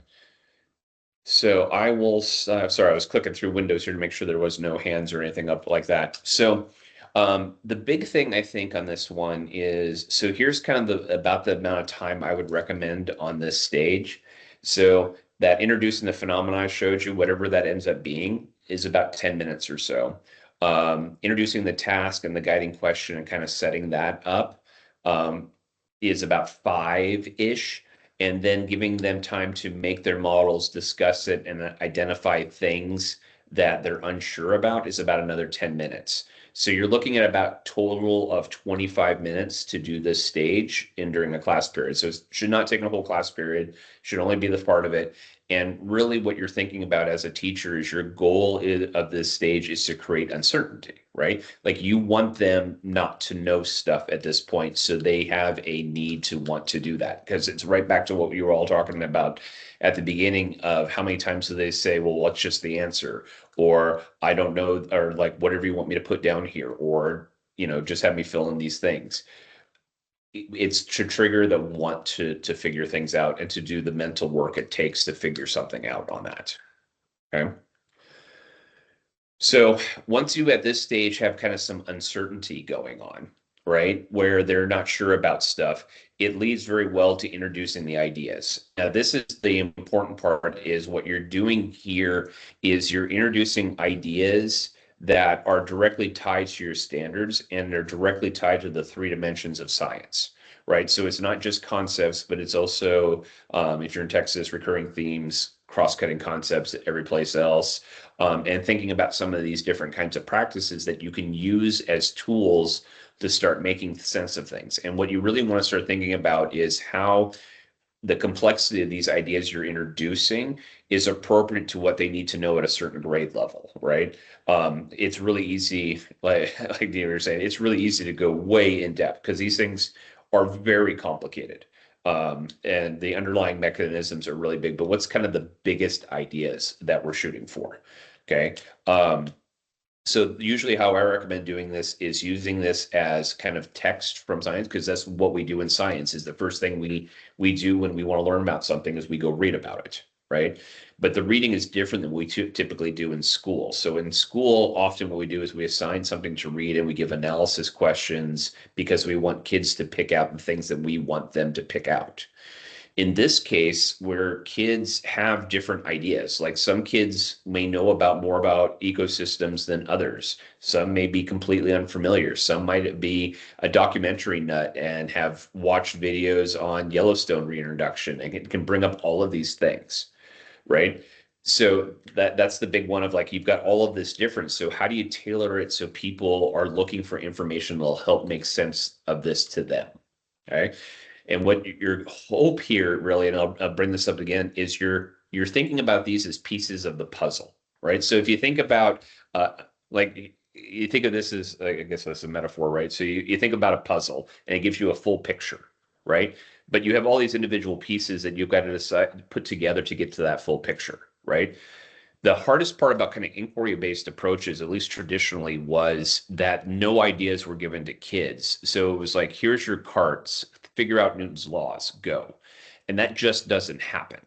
So I will, sorry, I was clicking through windows here to make sure there was no hands or anything up like that. So the big thing I think on this one is, so here's kind of about the amount of time I would recommend on this stage. So that introducing the phenomena I showed you, whatever that ends up being, is about 10 minutes or so. Introducing the task and the guiding question and kind of setting that up is about 5-ish. And then giving them time to make their models, discuss it, and identify things that they're unsure about is about another 10 minutes. So you're looking at about total of 25 minutes to do this stage during a class period. So it should not take a whole class period, should only be the part of it. And really what you're thinking about as a teacher is your goal of this stage is to create uncertainty, right? Like, you want them not to know stuff at this point, so they have a need to want to do that, because it's right back to what we were all talking about at the beginning of how many times do they say, well, what's just the answer? Or I don't know, or like, whatever you want me to put down here, or, just have me fill in these things. It's to trigger the want to figure things out and to do the mental work it takes to figure something out on that. Okay. So once you at this stage have kind of some uncertainty going on, right, where they're not sure about stuff, it leads very well to introducing the ideas. Now, this is the important part, is what you're doing here is you're introducing ideas that are directly tied to your standards, and they're directly tied to the 3 dimensions of science, right? So it's not just concepts, but it's also, if you're in Texas, recurring themes, cross-cutting concepts every place else, and thinking about some of these different kinds of practices that you can use as tools to start making sense of things. And what you really want to start thinking about is how the complexity of these ideas you're introducing is appropriate to what they need to know at a certain grade level, right? It's really easy, like you were saying, it's really easy to go way in depth because these things are very complicated. And the underlying mechanisms are really big, but what's kind of the biggest ideas that we're shooting for? Okay. So usually how I recommend doing this is using this as kind of text from science, because that's what we do in science. Is the first thing we do when we want to learn about something is we go read about it, right? But the reading is different than we typically do in school. So in school, often what we do is we assign something to read and we give analysis questions because we want kids to pick out the things that we want them to pick out. In this case, where kids have different ideas, like some kids may know more about ecosystems than others. Some may be completely unfamiliar. Some might be a documentary nut and have watched videos on Yellowstone reintroduction, and it can bring up all of these things, right? So that's the big one of like, you've got all of this difference. So how do you tailor it so people are looking for information that'll help make sense of this to them? Okay. And what your hope here really, and I'll bring this up again, is you're thinking about these as pieces of the puzzle, right? So if you think about like you think of this as, I guess that's a metaphor, right? So you think about a puzzle and it gives you a full picture, right? But you have all these individual pieces that you've got to decide, put together to get to that full picture, right? The hardest part about kind of inquiry-based approaches, at least traditionally, was that no ideas were given to kids. So it was like, here's your carts, figure out Newton's laws, go. And that just doesn't happen,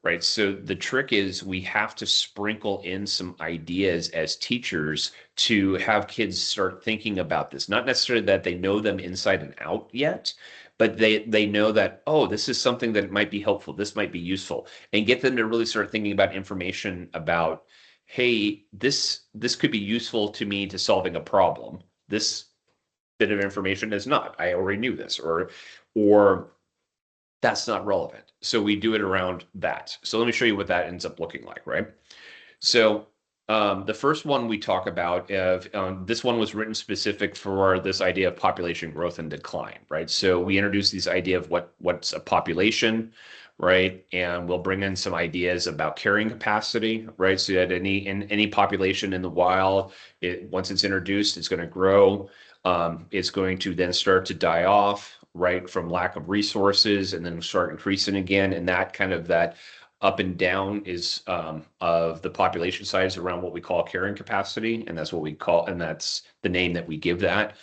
right? So the trick is we have to sprinkle in some ideas as teachers to have kids start thinking about this. Not necessarily that they know them inside and out yet, but they know that, oh, this is something that might be helpful, this might be useful, and get them to really start thinking about information about, hey, this could be useful to me to solving a problem. This bit of information is not. I already knew this, or that's not relevant. So we do it around that. So let me show you what that ends up looking like, right? So the first one we talk about, this one was written specific for this idea of population growth and decline, right? So we introduce this idea of what's a population, right? And we'll bring in some ideas about carrying capacity, right? So that any population in the wild, once it's introduced, it's going to grow. It's going to then start to die off, right, from lack of resources, and then start increasing again. And that kind of that up and down is of the population size around what we call carrying capacity, and that's what we call, and that's the name that we give that.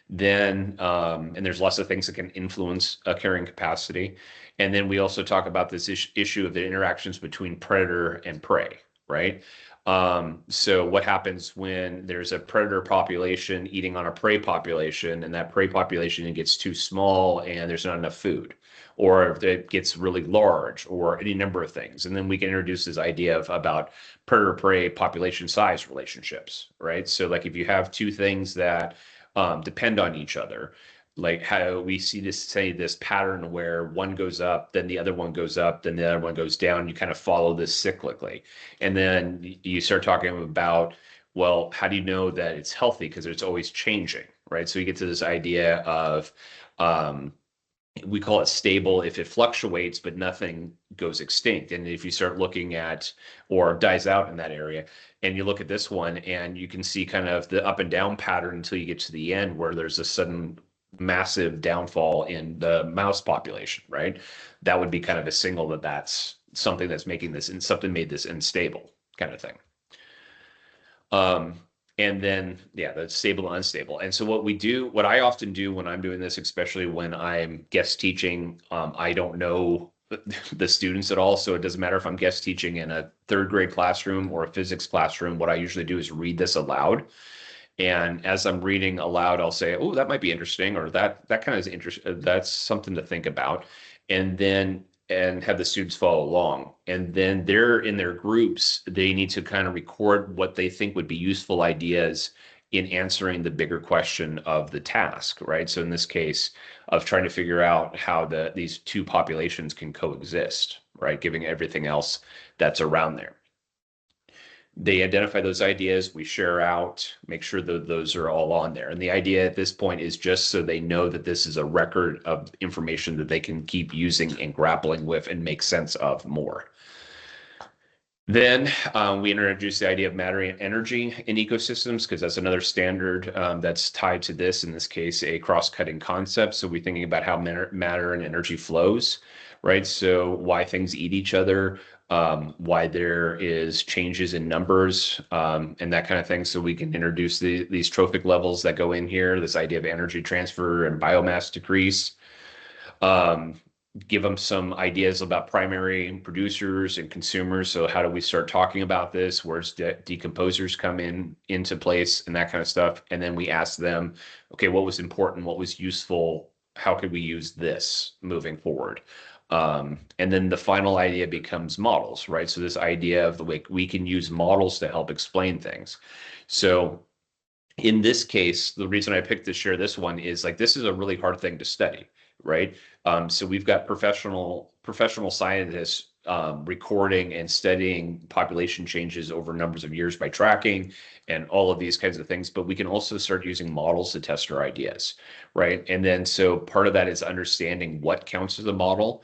Then and there's lots of things that can influence carrying capacity. And then we also talk about this issue of the interactions between predator and prey, right? So what happens when there's a predator population eating on a prey population, and that prey population gets too small and there's not enough food, or if it gets really large, or any number of things. And then we can introduce this idea of about predator-prey population size relationships, right? So like if you have two things that depend on each other, like how we see this pattern where one goes up, then the other one goes up, then the other one goes down. You kind of follow this cyclically. And then you start talking about, well, how do you know that it's healthy? Because it's always changing, right? So you get to this idea of, we call it stable if it fluctuates, but nothing goes extinct. And if you start looking at, or dies out in that area, and you look at this one, and you can see kind of the up and down pattern until you get to the end where there's a sudden massive downfall in the mouse population, right? That would be kind of a signal that that's something that's making this, and something made this unstable kind of thing. And then, yeah, that's stable and unstable. And so what I often do when I'm doing this, especially when I'm guest teaching, I don't know the students at all. So it doesn't matter if I'm guest teaching in a third grade classroom or a physics classroom. What I usually do is read this aloud. And as I'm reading aloud, I'll say, oh, that might be interesting, or that kind of is interesting. That's something to think about. And have the students follow along. And then they're in their groups, they need to kind of record what they think would be useful ideas in answering the bigger question of the task, right? So in this case, of trying to figure out how these two populations can coexist, right? Giving everything else that's around there. They identify those ideas, we share out, make sure that those are all on there. And the idea at this point is just so they know that this is a record of information that they can keep using and grappling with and make sense of more. Then we introduce the idea of matter and energy in ecosystems, because that's another standard that's tied to this, in this case, a cross-cutting concept. So we're thinking about how matter and energy flows, right? So why things eat each other, why there is changes in numbers, and that kind of thing. So we can introduce these trophic levels that go in here, this idea of energy transfer and biomass decrease. Give them some ideas about primary producers and consumers. So how do we start talking about this? Where's decomposers come into place, and that kind of stuff. And then we ask them, okay, what was important? What was useful? How could we use this moving forward? And then the final idea becomes models, right? So this idea of the way we can use models to help explain things. So in this case, the reason I picked to share this one is like, this is a really hard thing to study, right? So we've got professional scientists recording and studying population changes over numbers of years by tracking and all of these kinds of things. But we can also start using models to test our ideas, right? And then so part of that is understanding what counts as a model,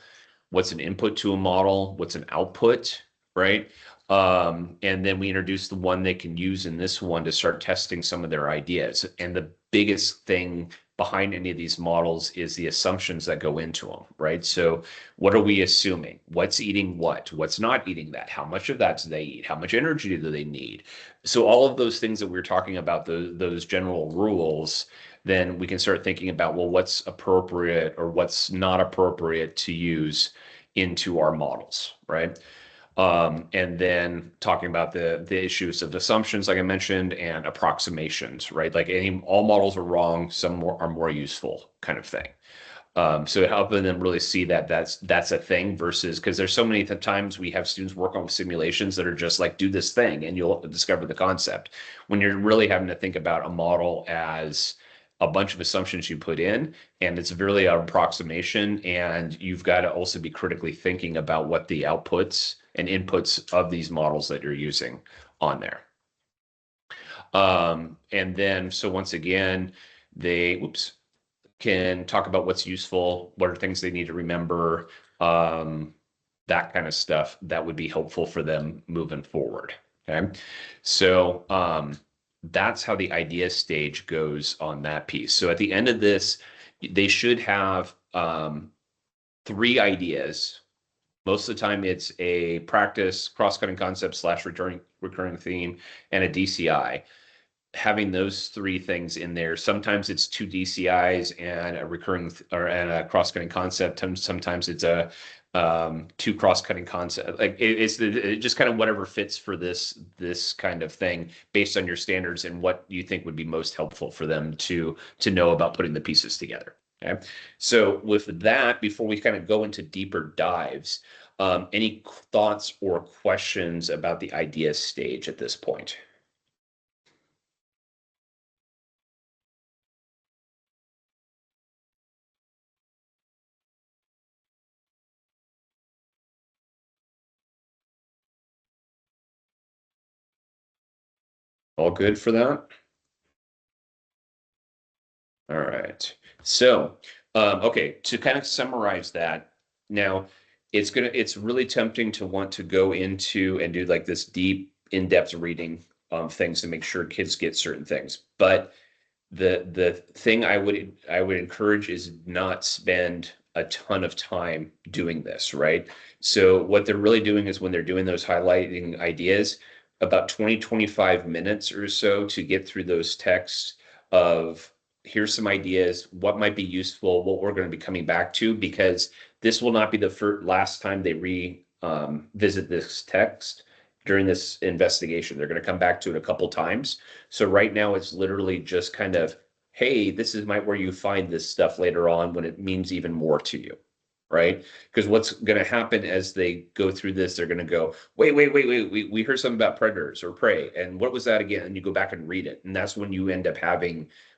what's an input to a model, what's an output, right? And then we introduce the one they can use in this one to start testing some of their ideas. And the biggest thing behind any of these models is the assumptions that go into them, right? So what are we assuming? What's eating what? What's not eating that? How much of that do they eat? How much energy do they need? So all of those things that we're talking about, those general rules, then we can start thinking about, well, what's appropriate or what's not appropriate to use into our models, right? And then talking about the issues of assumptions, like I mentioned, and approximations, right? Like all models are wrong, some are more useful, kind of thing. So helping them really see that that's a thing versus, because there's so many times we have students work on simulations that are just like, do this thing and you'll discover the concept. When you're really having to think about a model as a bunch of assumptions you put in, and it's really an approximation, and you've got to also be critically thinking about what the outputs and inputs of these models that you're using on there. And then, so once again, they can talk about what's useful, what are things they need to remember, that kind of stuff that would be helpful for them moving forward. Okay, so that's how the idea stage goes on that piece. So at the end of this, they should have 3 ideas. Most of the time it's a practice, cross-cutting concept / recurring theme, and a DCI. Having those 3 things in there. Sometimes it's 2 DCIs and a recurring and a cross-cutting concept. Sometimes it's a 2 cross-cutting concept. Like it's just kind of whatever fits for this kind of thing based on your standards and what you think would be most helpful for them to know about putting the pieces together. Okay, so with that, before we kind of go into deeper dives, any thoughts or questions about the idea stage at this point? All good for that? All right. So, okay, to kind of summarize that, now it's really tempting to want to go into and do like this deep, in-depth reading things to make sure kids get certain things. But the thing I would encourage is not spend a ton of time doing this, right? So what they're really doing is when they're doing those highlighting ideas, about 20-25 minutes or so to get through those texts of here's some ideas, what might be useful, what we're going to be coming back to, because this will not be the last time they visit this text during this investigation. They're going to come back to it a couple times. So right now it's literally just kind of, hey, this is where you find this stuff later on when it means even more to you, right? Because what's going to happen as they go through this, they're going to go, wait, we heard something about predators or prey, and what was that again? And you go back and read it, and that's when you end up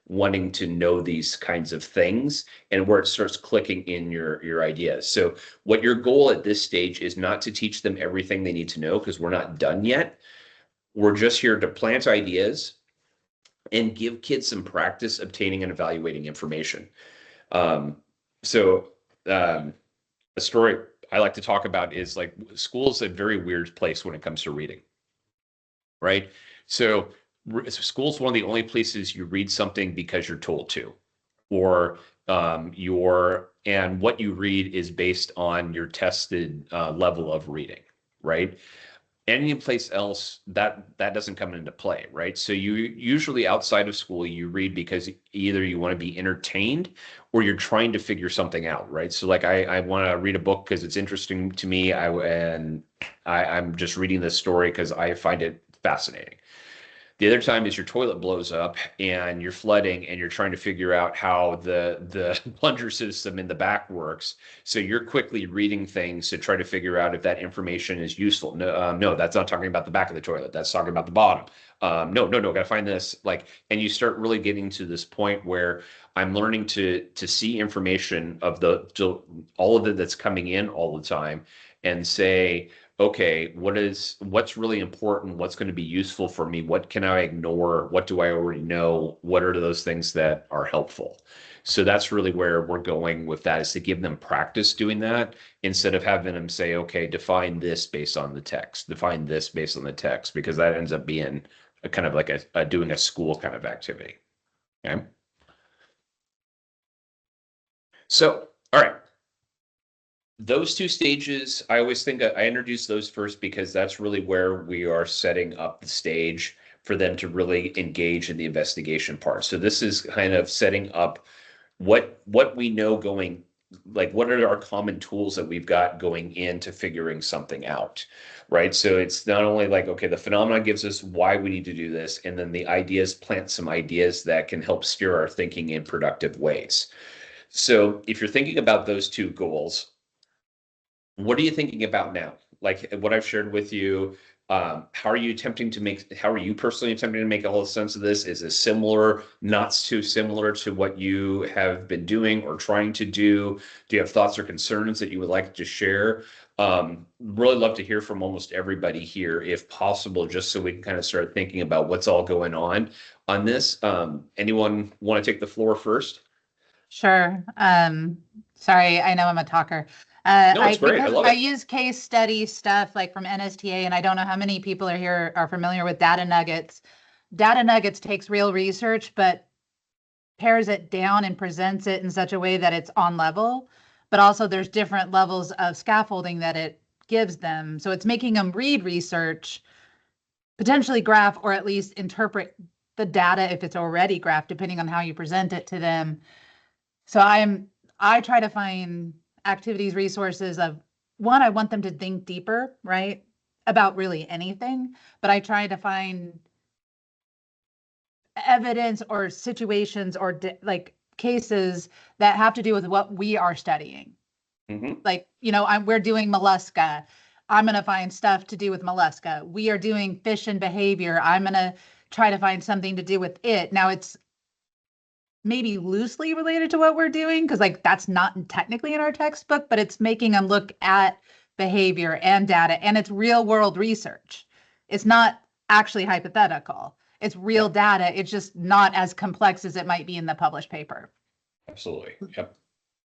wanting to know these kinds of things and where it starts clicking in your ideas. So what your goal at this stage is not to teach them everything they need to know, because we're not done yet. We're just here to plant ideas and give kids some practice obtaining and evaluating information. A story I like to talk about is like school is a very weird place when it comes to reading, right? So school's one of the only places you read something because you're told to, or and what you read is based on your tested level of reading, right? Any place else that doesn't come into play, right? So you usually outside of school, you read because either you want to be entertained or you're trying to figure something out, right? So like I want to read a book because it's interesting to me. I'm just reading this story because I find it fascinating. The other time is your toilet blows up and you're flooding and you're trying to figure out how the plunger system in the back works. So you're quickly reading things to try to figure out if that information is useful. No, that's not talking about the back of the toilet. That's talking about the bottom. No, gotta find this. And you start really getting to this point where I'm learning to see information of all of it that's coming in all the time. and say, okay, what's really important? What's going to be useful for me? What can I ignore? What do I already know? What are those things that are helpful? So that's really where we're going with that, is to give them practice doing that instead of having them say, okay, define this based on the text, define this based on the text, because that ends up being a kind of like a doing a school kind of activity. Okay. So, all right. Those two stages, I always think I introduce those first because that's really where we are setting up the stage for them to really engage in the investigation part. So this is kind of setting up what we know going, like what are our common tools that we've got going into figuring something out, right? So it's not only like, okay, the phenomenon gives us why we need to do this, and then the ideas plant some ideas that can help steer our thinking in productive ways. So if you're thinking about those two goals, what are you thinking about now? Like what I've shared with you, how are you personally attempting to make all the sense of this? Is it similar, not too similar to what you have been doing or trying to do? Do you have thoughts or concerns that you would like to share? Really love to hear from almost everybody here, if possible, just so we can kind of start thinking about what's all going on this. Anyone want to take the floor first? Sure. Sorry, I know I'm a talker. No, it's great. I because love I it. use case study stuff like from NSTA, and I don't know how many people are familiar with Data Nuggets. Data Nuggets takes real research, but pares it down and presents it in such a way that it's on level, but also there's different levels of scaffolding that it gives them. So it's making them read research, potentially graph, or at least interpret the data if it's already graphed, depending on how you present it to them. So I try to find activities, resources of one, I want them to think deeper, right? About really anything, but I try to find evidence or situations or like cases that have to do with what we are studying. Mhm. Like, we're doing mollusca. I'm going to find stuff to do with mollusca. We are doing fish and behavior. I'm going to try to find something to do with it. Now it's maybe loosely related to what we're doing, because like that's not technically in our textbook, but it's making them look at behavior and data, and it's real world research. It's not actually hypothetical. It's real data. It's just not as complex as it might be in the published paper. Absolutely. Yep.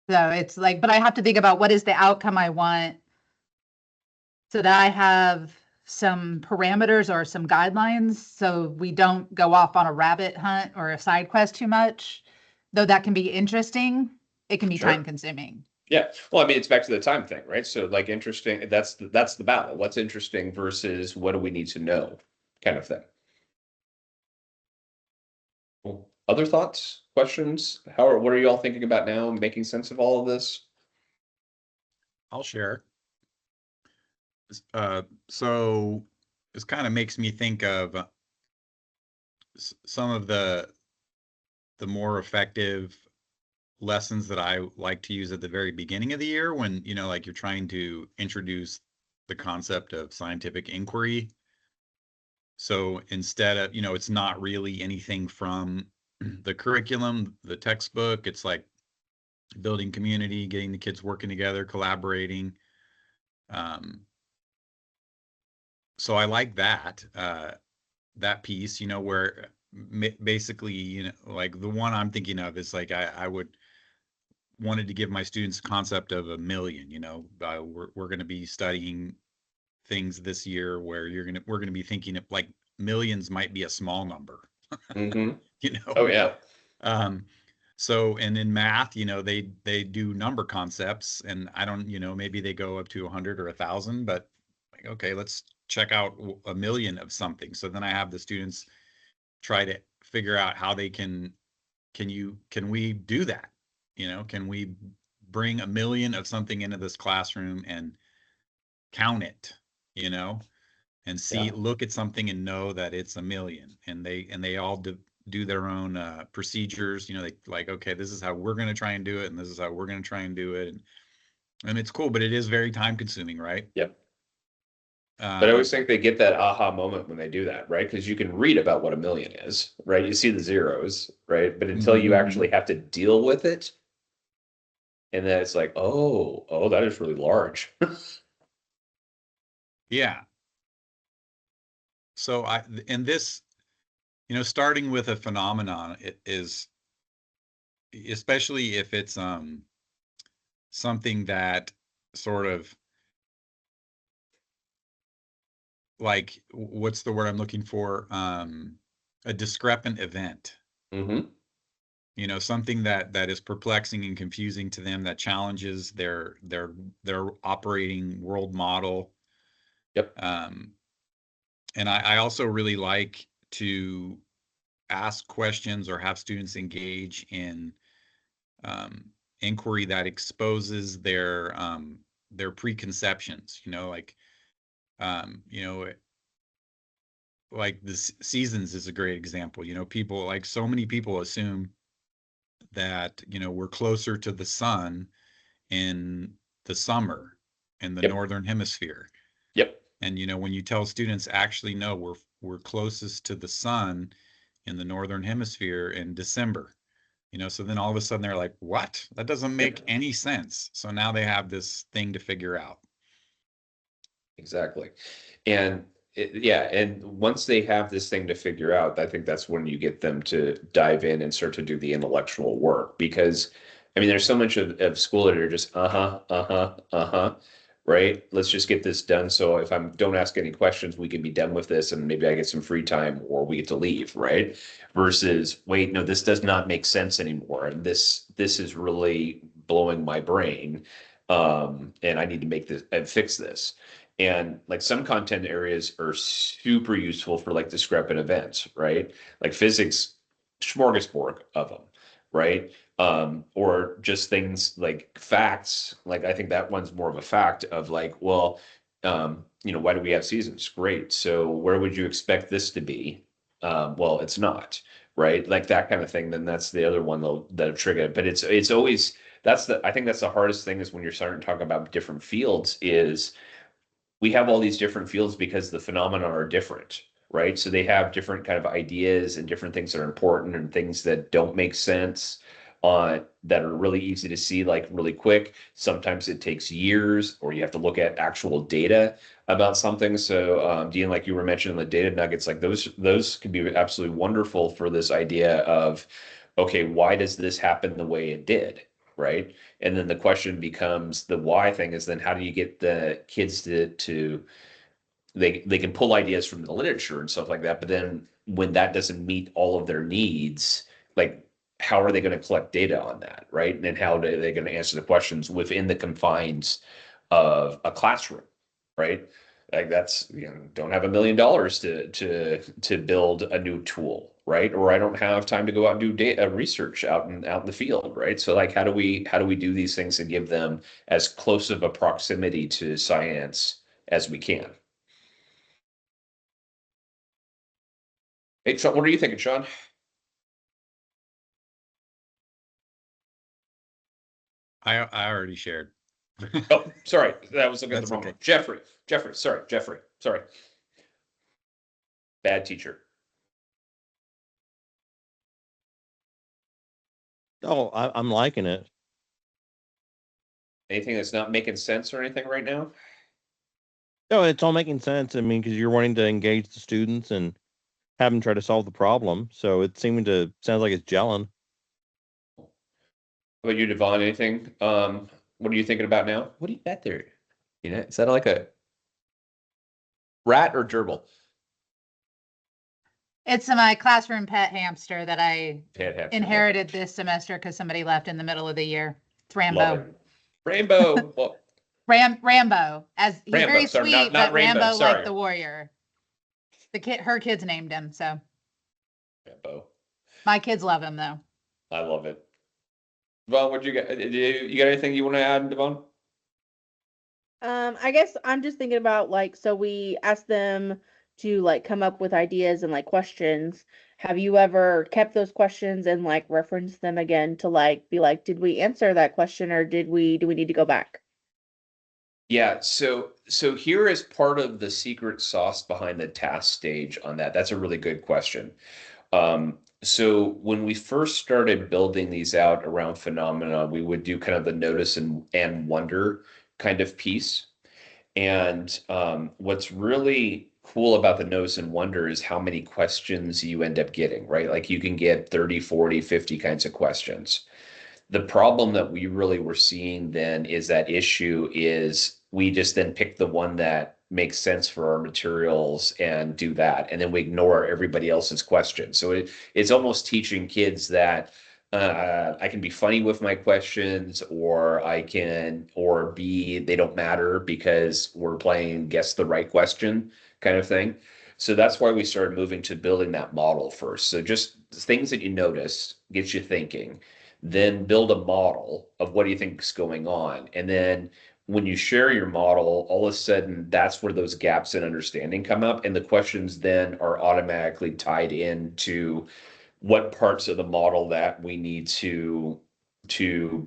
So it's like, but I have to think about what is the outcome I want so that I have some parameters or some guidelines so we don't go off on a rabbit hunt or a side quest too much. Though that can be interesting, it can be Sure. time consuming. Yeah. Well, I mean, it's back to the time thing, right? So like interesting, that's the battle. What's interesting versus what do we need to know kind of thing. Well, other thoughts, questions? What are you all thinking about now, making sense of all of this? I'll share. So this kind of makes me think of some of the more effective lessons that I like to use at the very beginning of the year when, like you're trying to introduce the concept of scientific inquiry. So instead of, it's not really anything from the curriculum, the textbook, it's like building community, getting the kids working together, collaborating. So I like that, that piece, where basically, like the one I'm thinking of is like, I wanted to give my students a concept of a million, we're going to be studying things this year where we're going to be thinking of like millions might be a small number, Mm-hmm. Oh yeah. So, and in math, they do number concepts, and I don't, maybe they go up to 100 or 1,000, but like, okay, let's check out a million of something. So then I have the students try to figure out how they can we do that? Can we bring a million of something into this classroom and count it, and see, look at something and know that it's a million, and they all do their own procedures, they like, okay, this is how we're going to try and do it, and this is how we're going to try and do it, and it's cool, but it is very time consuming, right? Yep. But I always think they get that aha moment when they do that, right? Because you can read about what a million is, right? You see the zeros, right? But until you actually have to deal with it, and then it's like, oh, that is really large. Yeah. So in this, starting with a phenomenon, it is, especially if it's something that sort of, like, what's the word I'm looking for? A discrepant event. Mm-hmm. Something that is perplexing and confusing to them, that challenges their operating world model. Yep. And I also really like to ask questions or have students engage in inquiry that exposes their preconceptions. Like the seasons is a great example. People, like, so many people assume that we're closer to the sun in the summer in the Yep. northern hemisphere. Yep. And when you tell students, actually, no, we're closest to the sun in the northern hemisphere in December. So then all of a sudden they're like, what? That doesn't make any sense. So now they have this thing to figure out. Exactly. And and once they have this thing to figure out, I think that's when you get them to dive in and start to do the intellectual work. Because, I mean, there's so much of school that are just, right? Let's just get this done. So if don't ask any questions, we can be done with this and maybe I get some free time or we get to leave, right? Versus, wait, no, this does not make sense anymore. And this is really blowing my brain. And I need to make this and fix this. And like some content areas are super useful for like discrepant events, right? Like physics, smorgasbord of them, right? Or just things like facts. Like I think that one's more of a fact of like, well, why do we have seasons? Great. So where would you expect this to be? Well, it's not, right? Like that kind of thing. Then that's the other one that'll trigger it. But it's always I think that's the hardest thing is when you're starting to talk about different fields is we have all these different fields because the phenomena are different, right? So they have different kind of ideas and different things that are important and things that don't make sense that are really easy to see like really quick. Sometimes it takes years or you have to look at actual data about something. So Dean, like you were mentioning the data nuggets, like those could be absolutely wonderful for this idea of, okay, why does this happen the way it did? Right. And then the question becomes the why thing is then how do you get the kids to they can pull ideas from the literature and stuff like that. But then when that doesn't meet all of their needs, like how are they going to collect data on that? Right. And then how are they going to answer the questions within the confines of a classroom? Right. Like that's, don't have $1 million to build a new tool, right? Or I don't have time to go out and do data research out in the field, right? So like, how do we do these things and give them as close of a proximity to science as we can? Hey, Sean, what are you thinking, Sean? I already shared. Oh, sorry, that was looking at That's the wrong okay. one. Jeffrey, sorry. Bad teacher. Oh, I'm liking it. Anything that's not making sense or anything right now? No, it's all making sense. I mean, because you're wanting to engage the students and have them try to solve the problem. So it sounds like it's gelling. How about you, Devon? Anything? What are you thinking about now? What do you bet there? Is that like a rat or gerbil? It's my classroom pet hamster that I Pet hamster. inherited this semester because somebody left in the middle of the year. It's Love Rambo. it. Rainbow. Well, Rambo. As he's Rambo, very sorry, sweet, not but Rainbow, Rambo sorry. like the warrior. Her kids named him, so Rambo. my kids love him though. I love it. Devon, what you got? You got anything you want to add, Devon? I guess I'm just thinking about like, so we asked them to like come up with ideas and like questions. Have you ever kept those questions and like reference them again to like be like, did we answer that question or do we need to go back? Yeah, so here is part of the secret sauce behind the task stage on that. That's a really good question. So when we first started building these out around phenomena, we would do kind of the notice and wonder kind of piece. And what's really cool about the Notice and Wonder is how many questions you end up getting, right? Like you can get 30, 40, 50 kinds of questions. The problem that we really were seeing then is that issue is we just then pick the one that makes sense for our materials and do that. And then we ignore everybody else's questions. So it's almost teaching kids that I can be funny with my questions, or or B, they don't matter because we're playing guess the right question kind of thing. So that's why we started moving to building that model first. So just things that you notice gets you thinking, then build a model of what do you think is going on. And then when you share your model, all of a sudden that's where those gaps in understanding come up. And the questions then are automatically tied into what parts of the model that we need to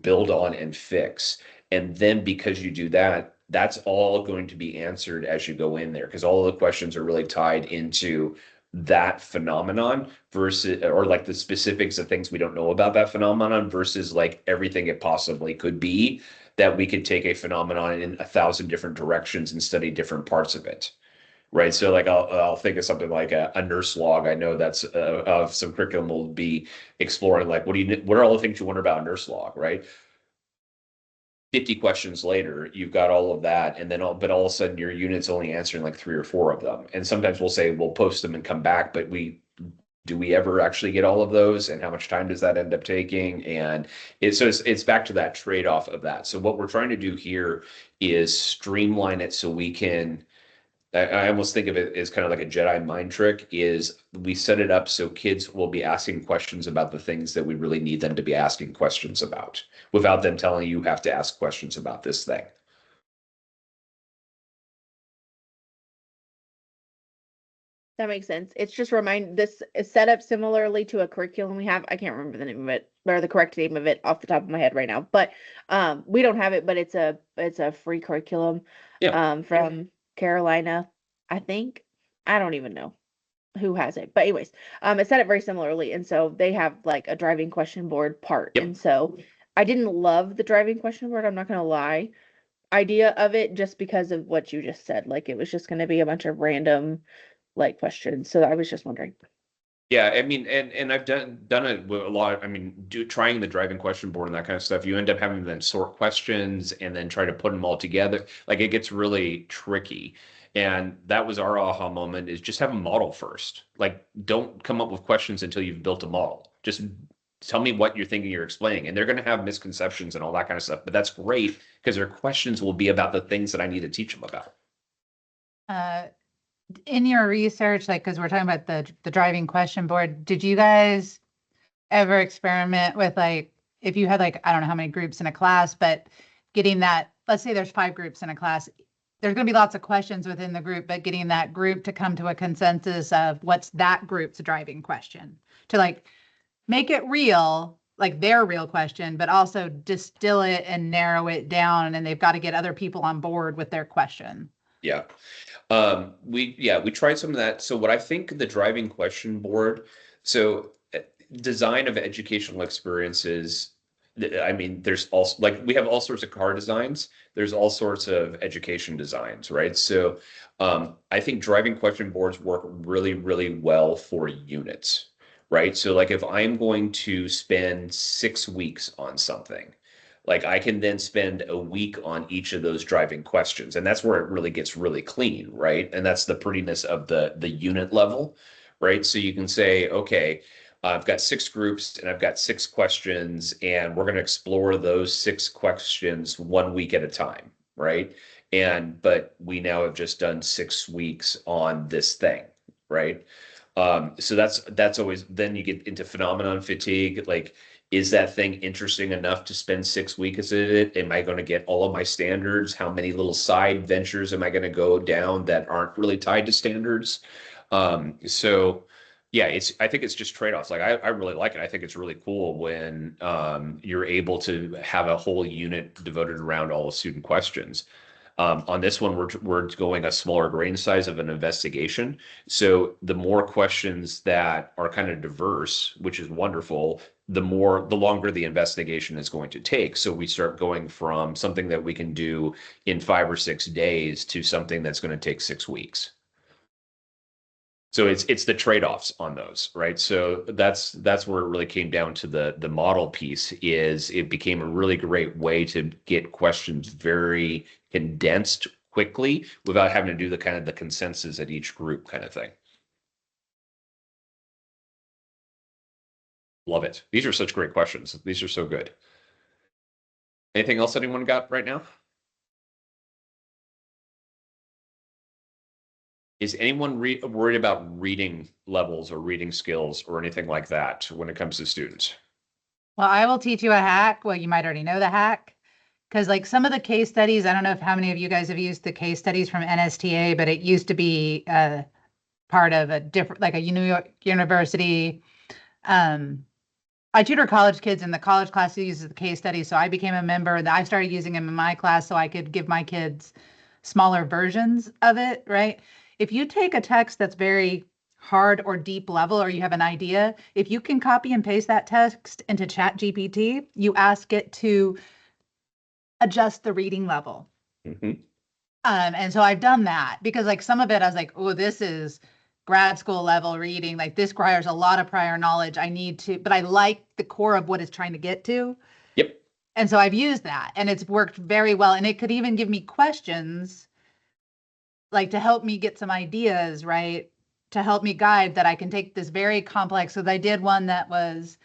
build on and fix. And then because you do that, that's all going to be answered as you go in there, because all of the questions are really tied into that phenomenon versus, or like the specifics of things we don't know about that phenomenon versus like everything it possibly could be, that we could take a phenomenon in 1,000 different directions and study different parts of it. Right. So like I'll think of something like a nurse log. I know that's of some curriculum will be exploring like what are all the things you wonder about a nurse log, right? 50 questions later, you've got all of that, and then but all of a sudden your unit's only answering like 3 or 4 of them. And sometimes we'll say we'll post them and come back, but do we ever actually get all of those, and how much time does that end up taking? And it's back to that trade-off of that. So what we're trying to do here is streamline it so we can. I almost think of it as kind of like a Jedi mind trick, is we set it up so kids will be asking questions about the things that we really need them to be asking questions about without them telling you have to ask questions about this thing. That makes sense. It's just this is set up similarly to a curriculum we have. I can't remember the name of it or the correct name of it off the top of my head right now, but we don't have it, but it's a free curriculum from Carolina, I think. I don't even know who has it, but anyways, it's set up very similarly, and so they have like a driving question board part. And so I didn't love the driving question board, I'm not gonna lie, idea of it, just because of what you just said. Like it was just gonna be a bunch of random like questions. So I was just wondering. Yeah, I mean, and I've done it with a lot. I mean, trying the driving question board and that kind of stuff, you end up having to then sort questions and then try to put them all together. Like it gets really tricky. And that was our aha moment, is just have a model first. Like don't come up with questions until you've built a model. Just tell me what you're thinking you're explaining. And they're going to have misconceptions and all that kind of stuff. But that's great because their questions will be about the things that I need to teach them about. In your research, like, because we're talking about the driving question board, did you guys ever experiment with, like, if you had, like, I don't know how many groups in a class, but getting that, let's say there's 5 groups in a class, there's going to be lots of questions within the group, but getting that group to come to a consensus of what's that group's driving question, to like make it real, like their real question, but also distill it and narrow it down, and they've got to get other people on board with their question. Yeah. We tried some of that. So what I think the driving question board, so design of educational experiences, I mean, there's also like, we have all sorts of car designs. There's all sorts of education designs, right? So I think driving question boards work really, really well for units, right? So like if I'm going to spend 6 weeks on something, like I can then spend a week on each of those driving questions. And that's where it really gets really clean, right? And that's the prettiness of the unit level, right? So you can say, okay, I've got 6 groups and I've got 6 questions, and we're going to explore those 6 questions 1 week at a time, right? But we now have just done 6 weeks on this thing, right? So that's always, then you get into phenomenon fatigue. Like, is that thing interesting enough to spend 6 weeks at it? Am I going to get all of my standards? How many little side ventures am I going to go down that aren't really tied to standards? So yeah, I think it's just trade-offs. Like I really like it. I think it's really cool when you're able to have a whole unit devoted around all the student questions. On this one, we're going a smaller grain size of an investigation. So the more questions that are kind of diverse, which is wonderful, the longer the investigation is going to take. So we start going from something that we can do in 5 or 6 days to something that's going to take 6 weeks. So it's the trade-offs on those, right? So that's where it really came down to the model piece. Is it became a really great way to get questions very condensed quickly without having to do the kind of the consensus at each group kind of thing. Love it. These are such great questions. These are so good. Anything else anyone got right now? Is anyone worried about reading levels or reading skills or anything like that when it comes to students? Well, I will teach you a hack. Well, you might already know the hack. Because like some of the case studies, I don't know if how many of you guys have used the case studies from NSTA, but it used to be part of a different, like a New York University. I tutor college kids, and the college class uses the case study. So I became a member, and I started using them in my class so I could give my kids smaller versions of it, right? If you take a text that's very hard or deep level, or you have an idea, if you can copy and paste that text into ChatGPT, you ask it to adjust the reading level. Mm-hmm. And so I've done that because like some of it, I was like, oh, this is grad school level reading. Like this requires a lot of prior knowledge. I need to, but I like the core of what it's trying to get to. Yep. And so I've used that, and it's worked very well. And it could even give me questions like to help me get some ideas, right? To help me guide that I can take this very complex. So I did one that was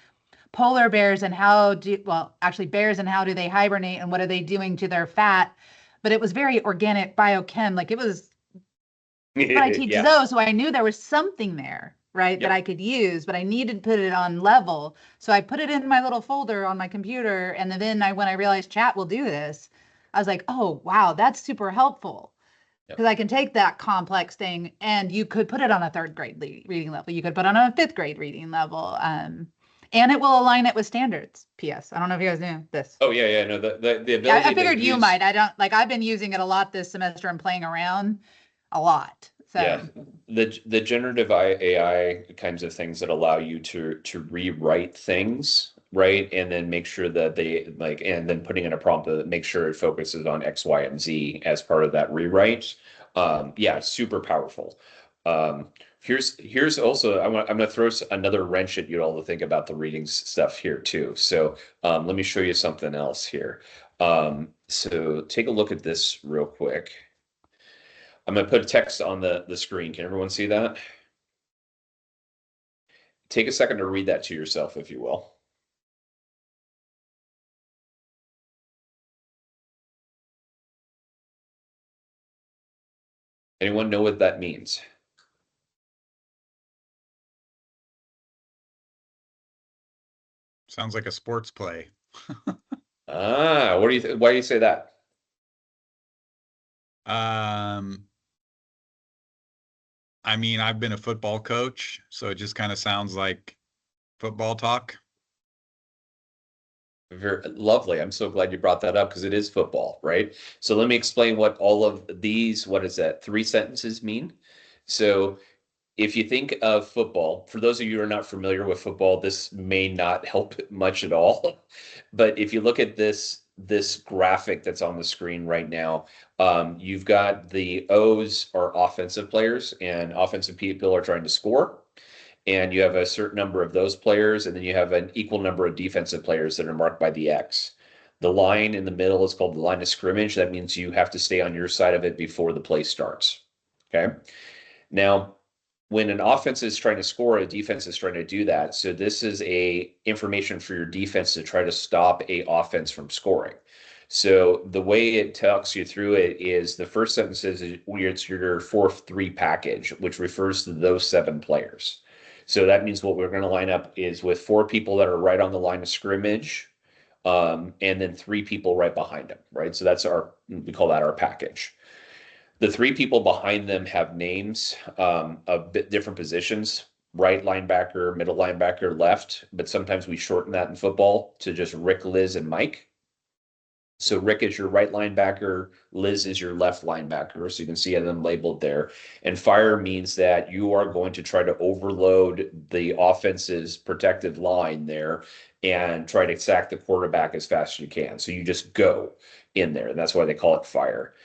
polar bears and bears and how do they hibernate and what are they doing to their fat? But it was very organic biochem. Like it was, but I teach Yeah. those. So I knew there was something there, right? Yep. That I could use, but I needed to put it on level. So I put it in my little folder on my computer. And then when I realized chat will do this, I was like, oh, wow, that's super helpful. Because I can take that complex thing and you could put it on a 3rd grade reading level. You could put it on a 5th grade reading level. And it will align it with standards. PS. I don't know if you guys knew this. Oh yeah. No, the ability. Yeah, I figured to you use- might. I don't like. I've been using it a lot this semester and playing around a lot. So Yeah, the generative AI kinds of things that allow you to rewrite things, right? And then make sure that and then putting in a prompt that make sure it focuses on X, Y, and Z as part of that rewrite. Yeah, super powerful. Here's also I'm gonna throw another wrench at you all to think about the readings stuff here too. So let me show you something else here. So take a look at this real quick. I'm going to put text on the screen. Can everyone see that? Take a second to read that to yourself, if you will. Anyone know what that means? Sounds like a sports play. Why do you say that? I mean, I've been a football coach, so it just kind of sounds like football talk. Very lovely. I'm so glad you brought that up because it is football, right? So let me explain what all of these, 3 sentences mean. So if you think of football, for those of you who are not familiar with football, this may not help much at all. But if you look at this graphic that's on the screen right now, you've got the O's are offensive players, and offensive people are trying to score. And you have a certain number of those players, and then you have an equal number of defensive players that are marked by the X. The line in the middle is called the line of scrimmage. That means you have to stay on your side of it before the play starts. Okay. Now, when an offense is trying to score, a defense is trying to do that. So this is a information for your defense to try to stop a offense from scoring. So the way it talks you through it is the first sentence is it's your 4-3 package, which refers to those 7 players. So that means what we're going to line up is with 4 people that are right on the line of scrimmage, and then 3 people right behind them, right? So that's we call that our package. The 3 people behind them have names of different positions, right linebacker, middle linebacker, left, but sometimes we shorten that in football to just Rick, Liz, and Mike. So Rick is your right linebacker, Liz is your left linebacker. So you can see them labeled there. And fire means that you are going to try to overload the offense's protective line there and try to sack the quarterback as fast as you can. So you just go in there. And that's why they call it fire.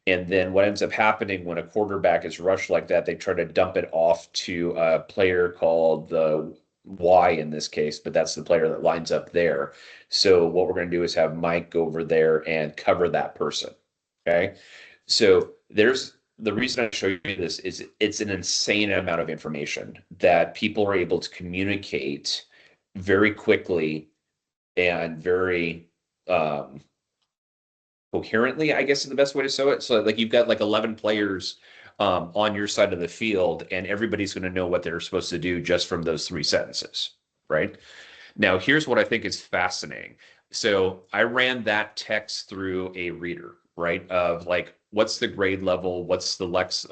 And then what ends up happening when a quarterback is rushed like that, they try to dump it off to a player called the Y in this case, but that's the player that lines up there. So what we're going to do is have Mike go over there and cover that person. Okay. So there's the reason I show you this is it's an insane amount of information that people are able to communicate very quickly and very coherently, I guess is the best way to show it. So like you've got like 11 players on your side of the field, and everybody's going to know what they're supposed to do just from those 3 sentences, right? Now, here's what I think is fascinating. So I ran that text through a reader, right? Of like, what's the grade level? What's the Lex?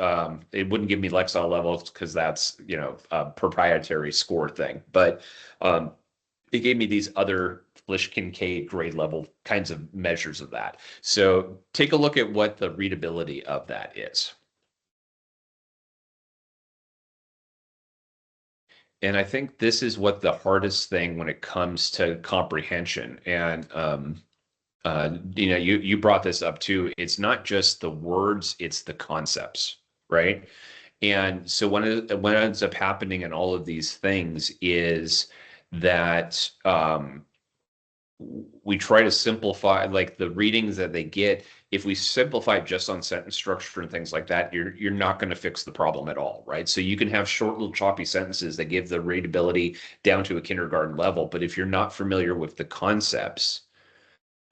It wouldn't give me Lexile levels because that's, you know, a proprietary score thing. But it gave me these other Flish-Kincaid grade level kinds of measures of that. So take a look at what the readability of that is. And I think this is what the hardest thing when it comes to comprehension. And you know, you brought this up too. It's not just the words; it's the concepts, right? And so what ends up happening in all of these things is that we try to simplify like the readings that they get. If we simplify just on sentence structure and things like that, you're not going to fix the problem at all, right? So you can have short little choppy sentences that give the readability down to a kindergarten level, but if you're not familiar with the concepts,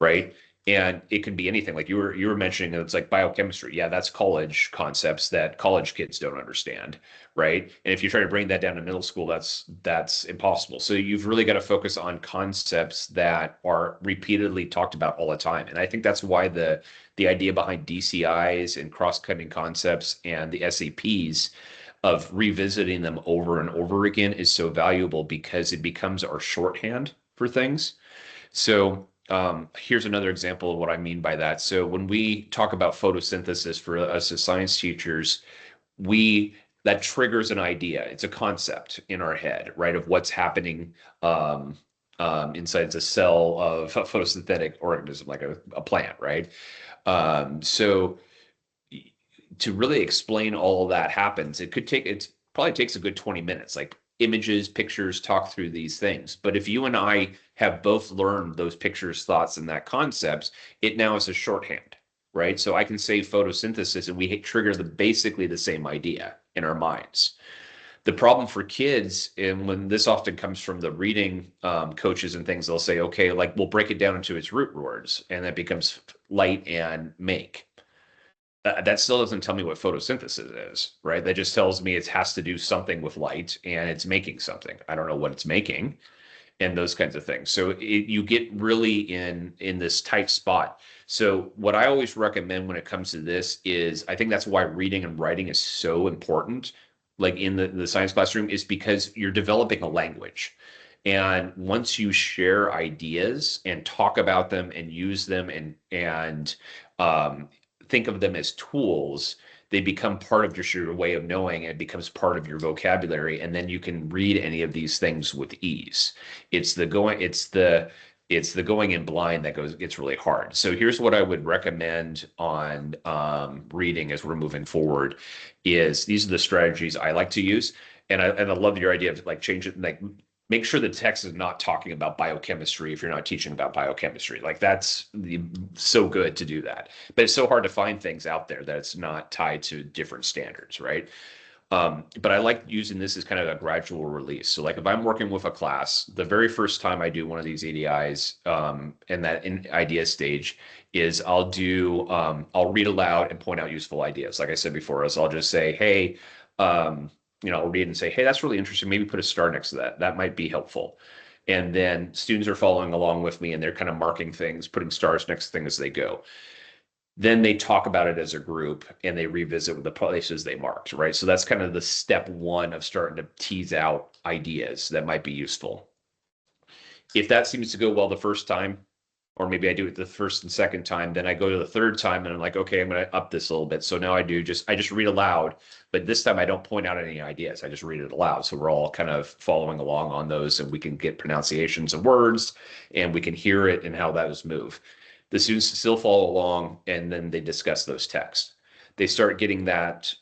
right? And it can be anything like you were mentioning, it's like biochemistry. Yeah, that's college concepts that college kids don't understand, right? And if you try to bring that down to middle school, that's impossible. So you've really got to focus on concepts that are repeatedly talked about all the time. And I think that's why the idea behind DCIs and cross-cutting concepts and the SAPs of revisiting them over and over again is so valuable because it becomes our shorthand for things. So here's another example of what I mean by that. So when we talk about photosynthesis for us as science teachers, that triggers an idea. It's a concept in our head, right, of what's happening inside the cell of a photosynthetic organism, like a plant, right? So to really explain all of that happens, it probably takes a good 20 minutes, like images, pictures, talk through these things. But if you and I have both learned those pictures, thoughts, and that concepts, it now is a shorthand, right? So I can say photosynthesis and we trigger basically the same idea in our minds. The problem for kids, and when this often comes from the reading coaches and things, they'll say, okay, like we'll break it down into its root words, and that becomes light and make. That still doesn't tell me what photosynthesis is, right? That just tells me it has to do something with light and it's making something. I don't know what it's making and those kinds of things. So you get really in this tight spot. So what I always recommend when it comes to this is, I think that's why reading and writing is so important, like in the science classroom, is because you're developing a language. And once you share ideas and talk about them and use them and think of them as tools, they become part of just your way of knowing. It becomes part of your vocabulary, and then you can read any of these things with ease. It's the going in blind that gets really hard. So here's what I would recommend on reading as we're moving forward. Is these are the strategies I like to use, and I love your idea of like change it, like make sure the text is not talking about biochemistry if you're not teaching about biochemistry. Like that's so good to do that. But it's so hard to find things out there that it's not tied to different standards, right? But I like using this as kind of a gradual release. So like if I'm working with a class, the very first time I do one of these ADIs and that in idea stage is I'll read aloud and point out useful ideas. Like I said before, I'll just say, hey, I'll read and say, hey, that's really interesting. Maybe put a star next to that. That might be helpful. And then students are following along with me and they're kind of marking things, putting stars next to things as they go. Then they talk about it as a group and they revisit the places they marked, right? So that's kind of the step one of starting to tease out ideas that might be useful. If that seems to go well the first time, or maybe I do it the first and second time, then I go to the third time and I'm like, okay, I'm going to up this a little bit. So now I just read aloud, but this time I don't point out any ideas. I just read it aloud. So we're all kind of following along on those, and we can get pronunciations of words and we can hear it and how those move. The students still follow along, and then they discuss those texts. They start getting that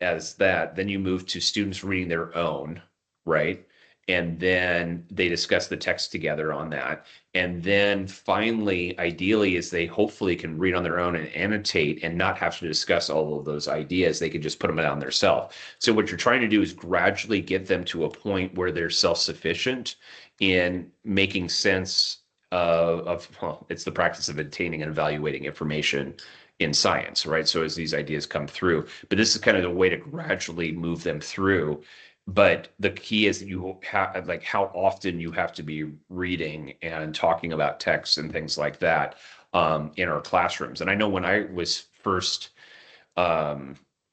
as that. Then you move to students reading their own, right? And then they discuss the text together on that. And then finally, ideally, is they hopefully can read on their own and annotate and not have to discuss all of those ideas. They can just put them down themselves. So what you're trying to do is gradually get them to a point where they're self-sufficient in making sense well, it's the practice of obtaining and evaluating information in science, right? So as these ideas come through, but this is kind of the way to gradually move them through. But the key is that you have, like, how often you have to be reading and talking about texts and things like that in our classrooms. And I know when I was first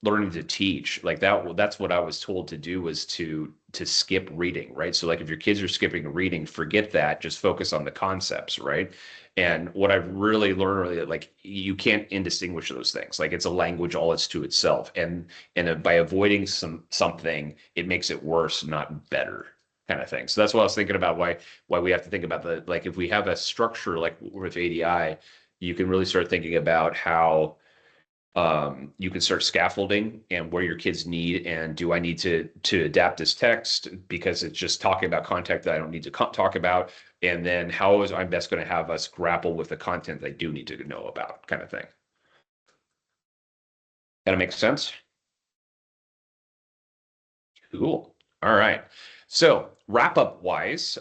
learning to teach, like that's what I was told to do, was to skip reading, right? So like if your kids are skipping reading, forget that, just focus on the concepts, right? And what I've really learned, like, you can't indistinguish those things. Like, it's a language all it's to itself, and by avoiding something, it makes it worse, not better, kind of thing. So that's what I was thinking about, why we have to think about the, like, if we have a structure like with ADI, you can really start thinking about how you can start scaffolding and where your kids need, and do I need to adapt this text because it's just talking about content that I don't need to talk about, and then how is I'm best going to have us grapple with the content I do need to know about, kind of thing. That makes sense? Cool. All right. So wrap up wise,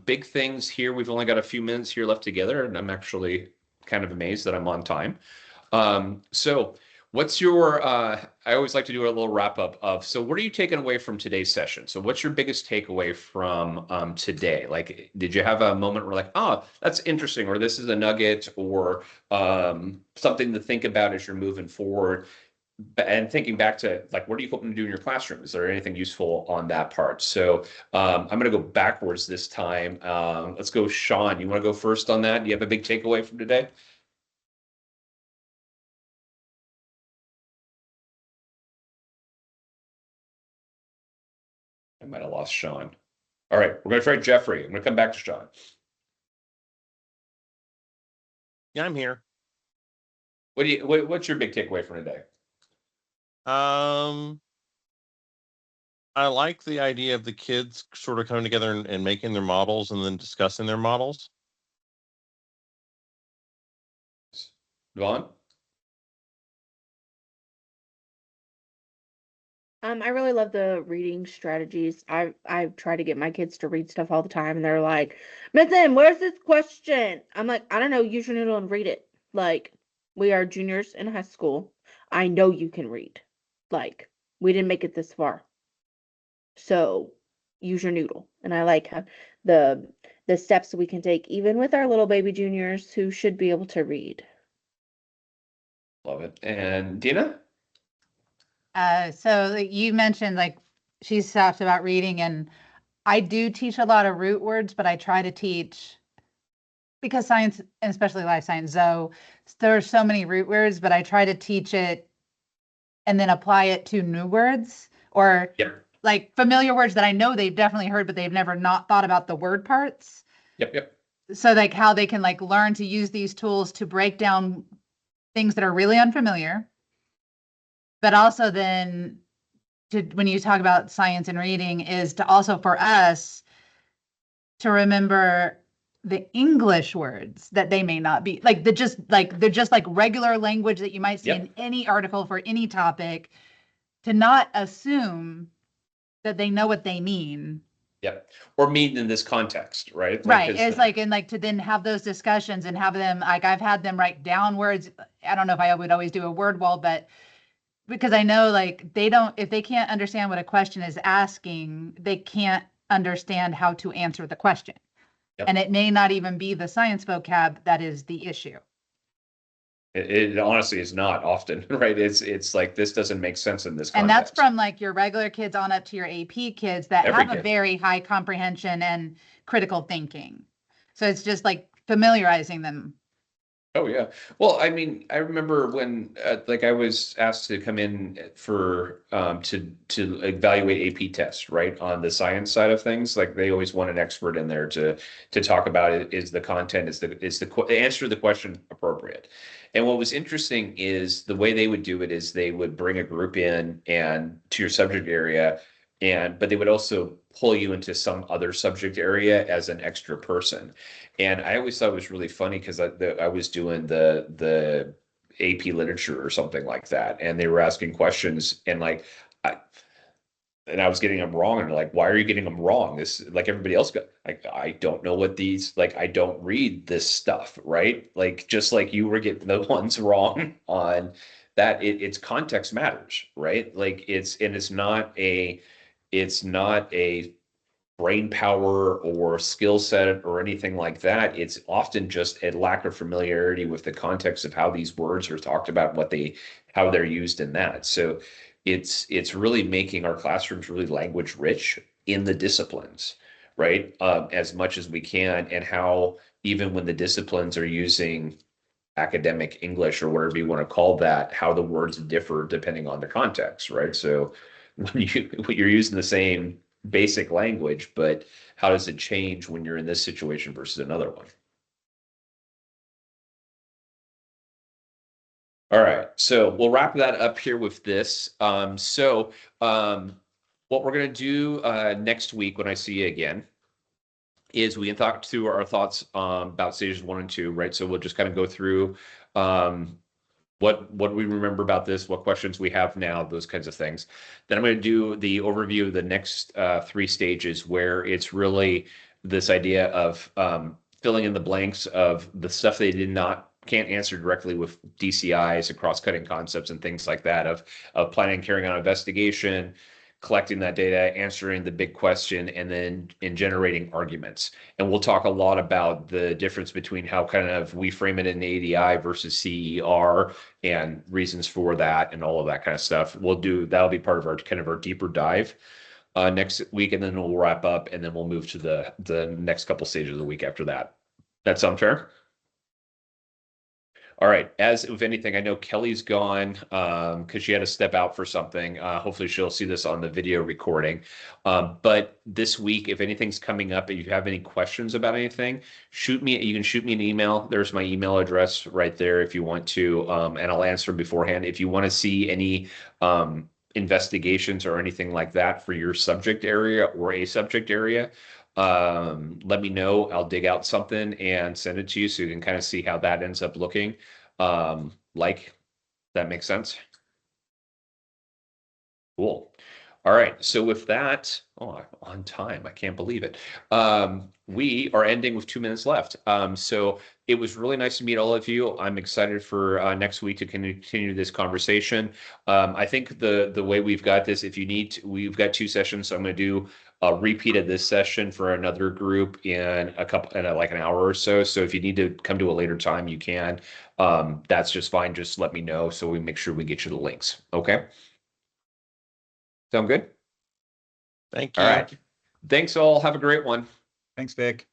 big things here. We've only got a few minutes here left together, and I'm actually kind of amazed that I'm on time. So what's your, I always like to do a little wrap up of, so what are you taking away from today's session? So what's your biggest takeaway from today? Like, did you have a moment where like, oh, that's interesting, or this is a nugget, or something to think about as you're moving forward? And thinking back to, like, what are you hoping to do in your classroom? Is there anything useful on that part? So I'm going to go backwards this time. Let's go, Sean. You want to go first on that? Do you have a big takeaway from today? I might have lost Sean. All right, we're going to try Jeffrey. I'm going to come back to Sean. Yeah, I'm here. What's your big takeaway from today? I like the idea of the kids sort of coming together and making their models and then discussing their models. Vaughn? I really love the reading strategies. I try to get my kids to read stuff all the time, and they're like, "Miss M, where's this question?" I'm like, "I don't know. Use your noodle and read it." Like, we are juniors in high school. I know you can read. Like, we didn't make it this far, so use your noodle. And I like how the steps we can take, even with our little baby juniors who should be able to read. Love it. And Dina? So you mentioned, like, she's talked about reading, and I do teach a lot of root words, but I try to teach, because science, and especially life science, so there are so many root words, but I try to teach it and then apply it to new words, or like familiar words that I know they've definitely heard, but they've never not thought about the word parts. Yep. So like how they can like learn to use these tools to break down things that are really unfamiliar. But also then, when you talk about science and reading, is to also for us to remember the English words that they may not be like, they're just like regular language that you might see in any article for any topic, to not assume that they know what they mean. Yep. Or mean in this context, right? Right. It's like, and like to then have those discussions and have them, like, I've had them write down words. I don't know if I would always do a word wall, but because I know, like, if they can't understand what a question is asking, they can't understand how to answer the question. Yep. And it may not even be the science vocab that is the issue. It honestly is not often, right? It's like, this doesn't make sense in this context. And that's from like your regular kids on up to your AP kids that have a very high comprehension and critical thinking. So it's just like familiarizing them. Oh yeah. Well, I mean, I remember when like I was asked to come in for to evaluate AP tests, right? On the science side of things, like they always want an expert in there to talk about it. Is the content, answer to the question appropriate? And what was interesting is the way they would do it is they would bring a group in and to your subject area, but they would also pull you into some other subject area as an extra person. And I always thought it was really funny because I was doing the AP literature or something like that, and they were asking questions, and like I was getting them wrong, and they're like, why are you getting them wrong? This, like, everybody else got, like, I don't know what these, like, I don't read this stuff, right? Like, just like you were getting the ones wrong on that, it's context matters, right? Like it's not a brain power or skill set or anything like that. It's often just a lack of familiarity with the context of how these words are talked about, how they're used in that. So it's really making our classrooms really language rich in the disciplines, right? As much as we can, and how even when the disciplines are using academic English or whatever you want to call that, how the words differ depending on the context, right? So when you're using the same basic language, but how does it change when you're in this situation versus another one? All right, so we'll wrap that up here with this. What we're going to do next week when I see you again is we can talk through our thoughts about stages 1 and 2, right? So we'll just kind of go through what we remember about this, what questions we have now, those kinds of things. Then I'm going to do the overview of the next 3 stages, where it's really this idea of filling in the blanks of the stuff they can't answer directly with DCIs and cross-cutting concepts and things like that, of planning, carrying on investigation, collecting that data, answering the big question, and then in generating arguments. And we'll talk a lot about the difference between how kind of we frame it in ADI versus CER and reasons for that and all of that kind of stuff. That'll be part of our deeper dive next week, and then we'll wrap up, and then we'll move to the next couple stages of the week after that. That sound fair? All right. As if anything, I know Kelly's gone because she had to step out for something. Hopefully she'll see this on the video recording. But this week, if anything's coming up and you have any questions about anything, you can shoot me an email. There's my email address right there if you want to, and I'll answer beforehand. If you want to see any investigations or anything like that for your subject area or a subject area, let me know. I'll dig out something and send it to you so you can kind of see how that ends up looking. That makes sense. Cool. All right. So with that, on time, I can't believe it. We are ending with 2 minutes left. So it was really nice to meet all of you. I'm excited for next week to continue this conversation. I think the way we've got this, we've got 2 sessions. So I'm going to do a repeat of this session for another group in like an hour or so. So if you need to come to a later time, you can. That's just fine. Just let me know so we make sure we get you the links. Okay. Sound good? Thank you. All right. Thanks all. Have a great one. Thanks, Vic.